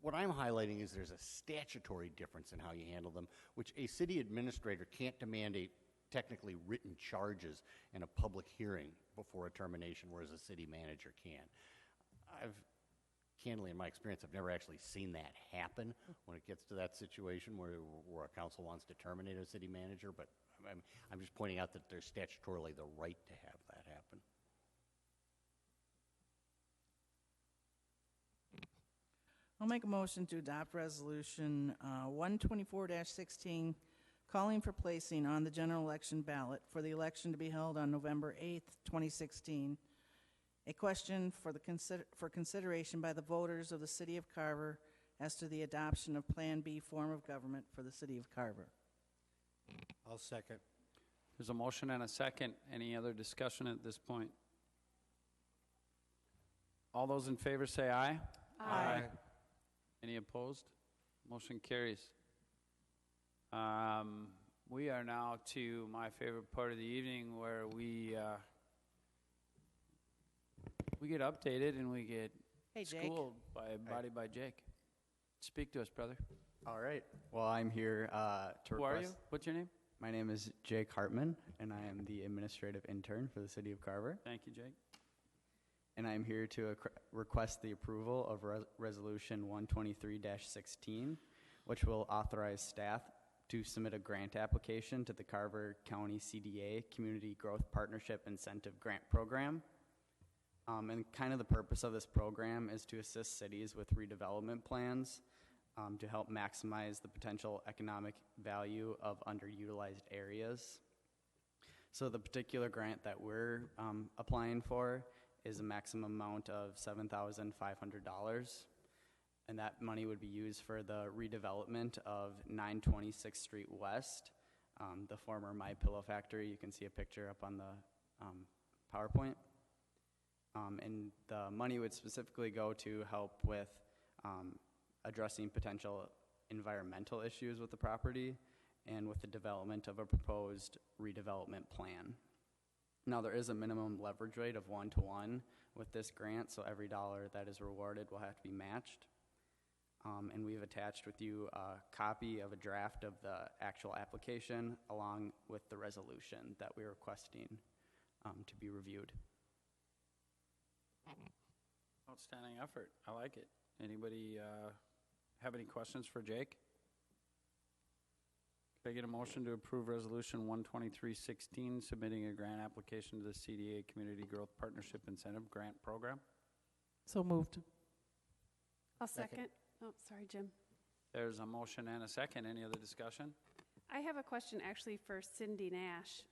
Speaker 12: What I'm highlighting is there's a statutory difference in how you handle them, which a city administrator can't demand a technically written charges in a public hearing before a termination, whereas a city manager can. Candidly, in my experience, I've never actually seen that happen when it gets to that situation where a council wants to terminate a city manager, but I'm just pointing out that there's statutorily the right to have that happen.
Speaker 2: I'll make a motion to adopt Resolution 124-16, calling for placing on the general election ballot for the election to be held on November 8th, 2016, a question for consideration by the voters of the City of Carver as to the adoption of Plan B form of government for the City of Carver.
Speaker 6: I'll second.
Speaker 1: There's a motion and a second. Any other discussion at this point? All those in favor say aye.
Speaker 3: Aye.
Speaker 1: Any opposed? Motion carries. We are now to my favorite part of the evening where we get updated and we get
Speaker 2: Hey, Jake.
Speaker 1: schooled by Jake. Speak to us, brother.
Speaker 13: All right. Well, I'm here to
Speaker 1: Who are you? What's your name?
Speaker 13: My name is Jake Hartman, and I am the administrative intern for the City of Carver.
Speaker 1: Thank you, Jake.
Speaker 13: And I'm here to request the approval of Resolution 123-16, which will authorize staff to submit a grant application to the Carver County CDA Community Growth Partnership Incentive Grant Program. And kind of the purpose of this program is to assist cities with redevelopment plans to help maximize the potential economic value of underutilized areas. So the particular grant that we're applying for is a maximum amount of $7,500. And that money would be used for the redevelopment of 926th Street West, the former My Pillow factory. You can see a picture up on the PowerPoint. And the money would specifically go to help with addressing potential environmental issues with the property and with the development of a proposed redevelopment plan. Now, there is a minimum leverage rate of 1-to-1 with this grant, so every dollar that is rewarded will have to be matched. And we've attached with you a copy of a draft of the actual application along with the resolution that we're requesting to be reviewed.
Speaker 1: Outstanding effort. I like it. Anybody have any questions for Jake? Could I get a motion to approve Resolution 123-16, submitting a grant application to the CDA Community Growth Partnership Incentive Grant Program?
Speaker 2: So moved.
Speaker 3: I'll second. Oh, sorry, Jim.
Speaker 1: There's a motion and a second. Any other discussion?
Speaker 3: I have a question actually for Cindy Nash.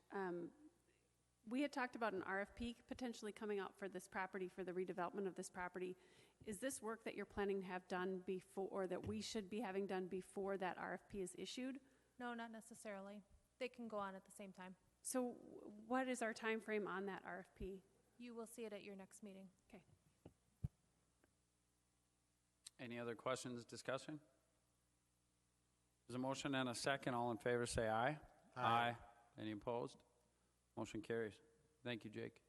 Speaker 3: We had talked about an RFP potentially coming out for this property, for the redevelopment of this property. Is this work that you're planning to have done before, or that we should be having done before that RFP is issued?
Speaker 10: No, not necessarily. They can go on at the same time.
Speaker 3: So what is our time frame on that RFP?
Speaker 10: You will see it at your next meeting.
Speaker 3: Okay.
Speaker 1: Any other questions, discussion? There's a motion and a second. All in favor say aye. Aye. Any opposed? Motion carries. Thank you, Jake.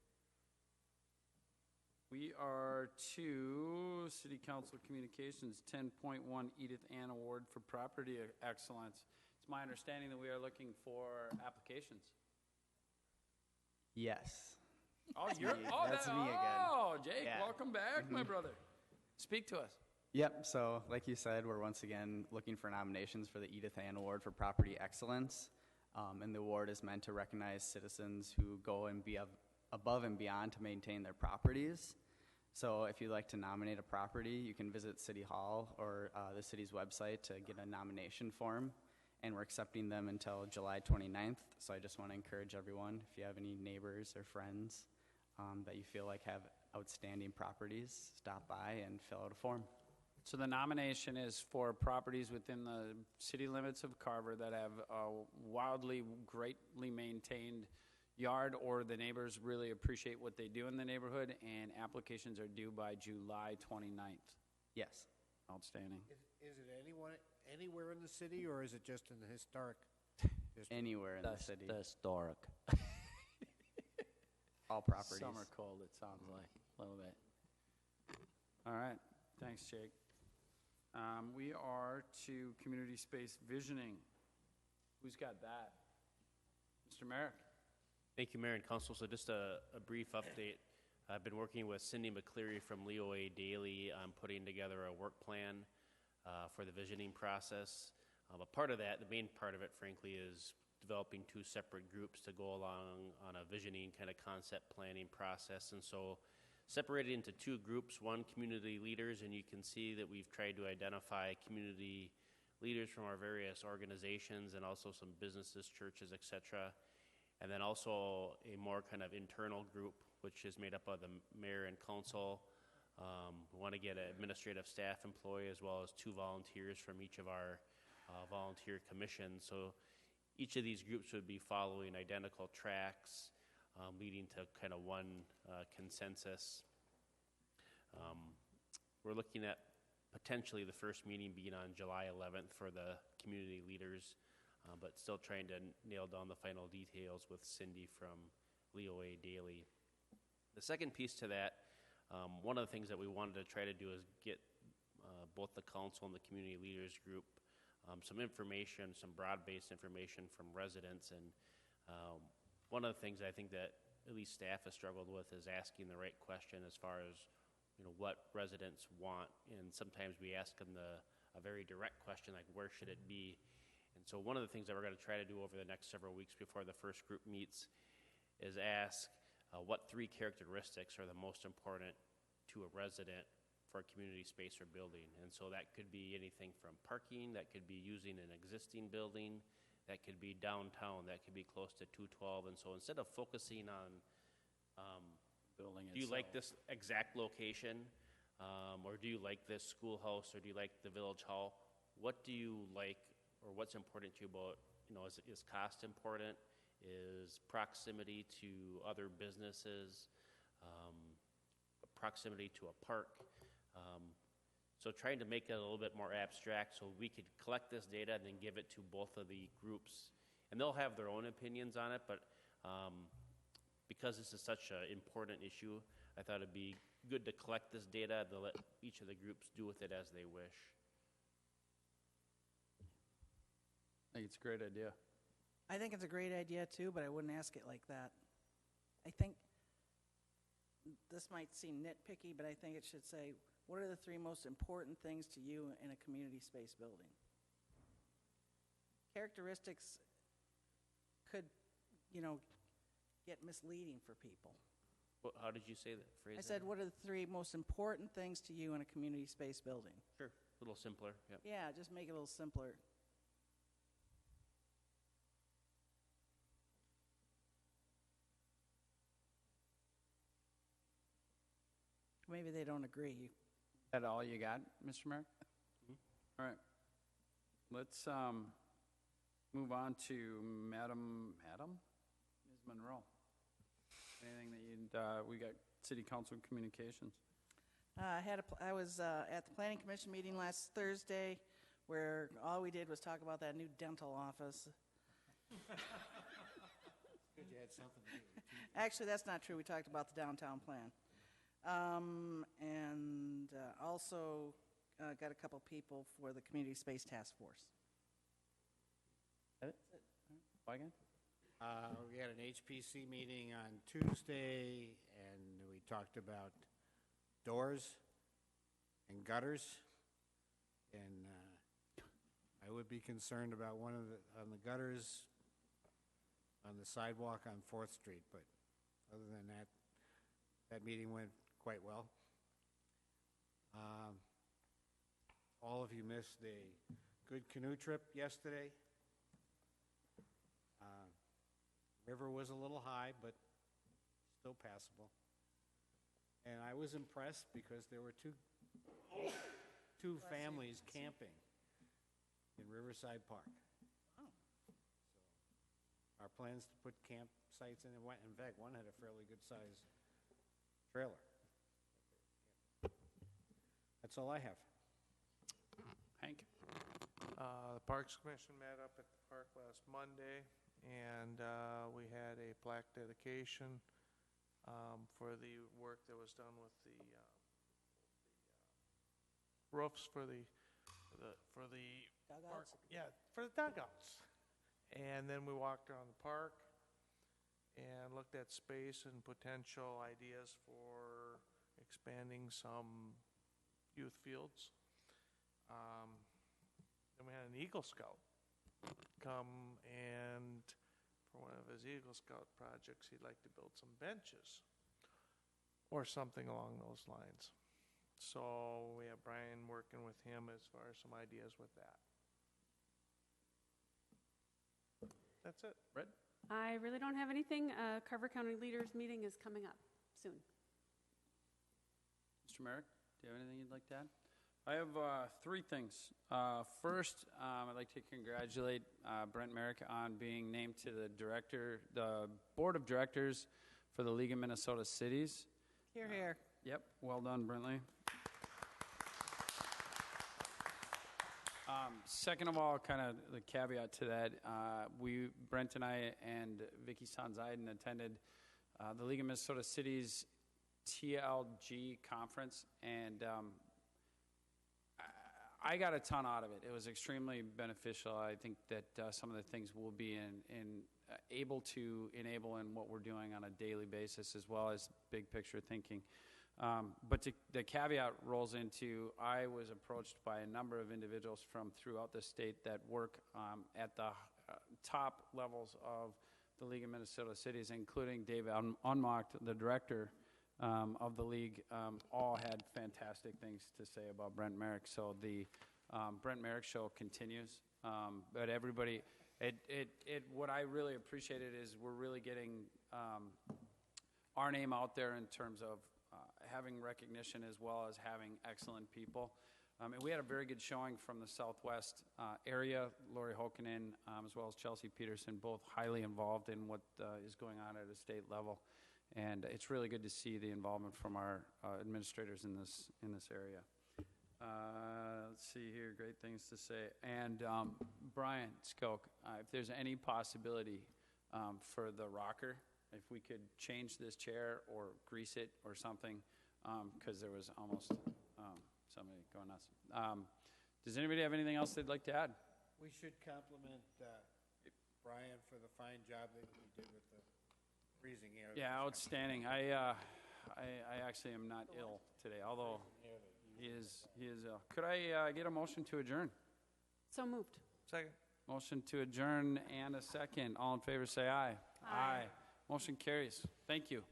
Speaker 1: We are to City Council Communications 10.1 Edith Ann Award for Property Excellence. It's my understanding that we are looking for applications.
Speaker 13: Yes.
Speaker 1: Oh,
Speaker 13: That's
Speaker 1: you're
Speaker 13: me. That's me again.
Speaker 1: Oh, Jake,
Speaker 13: Yeah.
Speaker 1: welcome back, my brother. Speak to us.
Speaker 13: Yep, so like you said, we're once again looking for nominations for the Edith Ann Award for Property Excellence. And the award is meant to recognize citizens who go and be above and beyond to maintain their properties. So if you'd like to nominate a property, you can visit City Hall or the city's website to get a nomination form. And we're accepting them until July 29th. So I just want to encourage everyone, if you have any neighbors or friends that you feel like have outstanding properties, stop by and fill out a form.
Speaker 1: So the nomination is for properties within the city limits of Carver that have a wildly, greatly maintained yard, or the neighbors really appreciate what they do in the neighborhood, and applications are due by July 29th.
Speaker 13: Yes.
Speaker 1: Outstanding.
Speaker 14: Is it anywhere in the city, or is it just in the historic district?
Speaker 13: Anywhere in the city.
Speaker 15: The historic.
Speaker 13: All properties.
Speaker 1: Summer cold, it sounds like, a little bit. All right, thanks, Jake. We are to community space visioning. Who's got that? Mr. Merrick.
Speaker 7: Thank you, Mayor and Council. So just a brief update. I've been working with Cindy McCleary from Leo A. Daily on putting together a work plan for the visioning process. But part of that, the main part of it, frankly, is developing two separate groups to go along on a visioning kind of concept planning process. And so separated into two groups, one community leaders, and you can see that we've tried to identify community leaders from our various organizations and also some businesses, churches, etc. And then also a more kind of internal group, which is made up of the mayor and council. We want to get an administrative staff employee as well as two volunteers from each of our volunteer commissions. So each of these groups would be following identical tracks, leading to kind of one consensus. We're looking at potentially the first meeting being on July 11th for the community leaders, but still trying to nail down the final details with Cindy from Leo A. Daily. The second piece to that, one of the things that we wanted to try to do is get both the council and the community leaders group some information, some broad-based information from residents. And one of the things I think that at least staff has struggled with is asking the right question as far as what residents want. And sometimes we ask them a very direct question like, where should it be? And so one of the things that we're going to try to do over the next several weeks before the first group meets is ask what three characteristics are the most important to a resident for a community space or building. And so that could be anything from parking, that could be using an existing building, that could be downtown, that could be close to 212. And so instead of focusing on
Speaker 1: Building
Speaker 7: do you like this exact location, or do you like this schoolhouse, or do you like the village hall, what do you like, or what's important to you about, is cost important? Is proximity to other businesses, proximity to a park. So trying to make it a little bit more abstract so we could collect this data and then give it to both of the groups. And they'll have their own opinions on it, but because this is such an important issue, I thought it'd be good to collect this data to let each of the groups do with it as they wish.
Speaker 1: I think it's a great idea.
Speaker 2: I think it's a great idea too, but I wouldn't ask it like that. I think this might seem nitpicky, but I think it should say, what are the three most important things to you in a community space building? Characteristics could, get misleading for people.
Speaker 7: How did you say that phrase?
Speaker 2: I said, what are the three most important things to you in a community space building?
Speaker 7: Sure, a little simpler. Yep.
Speaker 2: Yeah, just make it a little simpler. Maybe they don't agree.
Speaker 1: Is that all you got, Mr. Merrick?
Speaker 7: Mm-hmm.
Speaker 1: All right. Let's move on to Ms. Monroe. Anything that we got city council communications.
Speaker 2: I was at the planning commission meeting last Thursday where all we did was talk about that new dental office.
Speaker 14: Good, you had something to do.
Speaker 2: Actually, that's not true. We talked about the downtown plan. And also got a couple people for the Community Space Task Force.
Speaker 1: That's it? Why again?
Speaker 14: We had an HPC meeting on Tuesday, and we talked about doors and gutters. And I would be concerned about on the gutters. on the sidewalk on 4th Street, but other than that, that meeting went quite well. All of you missed a good canoe trip yesterday. River was a little high, but still passable. And I was impressed because there were two families camping in Riverside Park.
Speaker 2: Oh.
Speaker 14: Our plans to put campsites in, in fact, one had a fairly good-sized trailer. That's all I have.
Speaker 1: Hank?
Speaker 4: The Parks Commission met up at the park last Monday, and we had a plaque dedication for the work that was done with the roofs for the
Speaker 2: Dugouts?
Speaker 4: yeah, for the dugouts. And then we walked around the park and looked at space and potential ideas for expanding some youth fields. Then we had an Eagle Scout come, and for one of his Eagle Scout projects, he'd like to build some benches or something along those lines. So we have Brian working with him as far as some ideas with that. That's it.
Speaker 1: Red?
Speaker 3: I really don't have anything. Carver County Leaders Meeting is coming up soon.
Speaker 1: Mr. Merrick, do you have anything you'd like to add? I have three things. First, I'd like to congratulate Brent Merrick on being named to the board of directors for the League of Minnesota Cities.
Speaker 2: Here, here.
Speaker 1: Yep, well done, Brentley. Second of all, kind of the caveat to that, Brent and I and Vicky Sanzaiden attended the League of Minnesota Cities TLG conference, and I got a ton out of it. It was extremely beneficial. I think that some of the things we'll be able to enable in what we're doing on a daily basis, as well as big picture thinking. But the caveat rolls into, I was approached by a number of individuals from throughout the state that work at the top levels of the League of Minnesota Cities, including Dave Unmocht, the director of the league. All had fantastic things to say about Brent Merrick. So the Brent Merrick show continues. But everybody, what I really appreciated is we're really getting our name out there in terms of having recognition as well as having excellent people. And we had a very good showing from the Southwest area. Lori Hokanen, as well as Chelsea Peterson, both highly involved in what is going on at a state level. And it's really good to see the involvement from our administrators in this area. Let's see here, great things to say. And Brian Skoke, if there's any possibility for the rocker, if we could change this chair or grease it or something, because there was almost somebody going nuts. Does anybody have anything else they'd like to add?
Speaker 14: We should compliment Brian for the fine job that he did with the freezing air.
Speaker 1: Yeah, outstanding. I actually am not ill today, although he is ill. Could I get a motion to adjourn?
Speaker 3: So moved.
Speaker 4: Second.
Speaker 1: Motion to adjourn and a second. All in favor say aye.
Speaker 3: Aye.
Speaker 1: Motion carries. Thank you.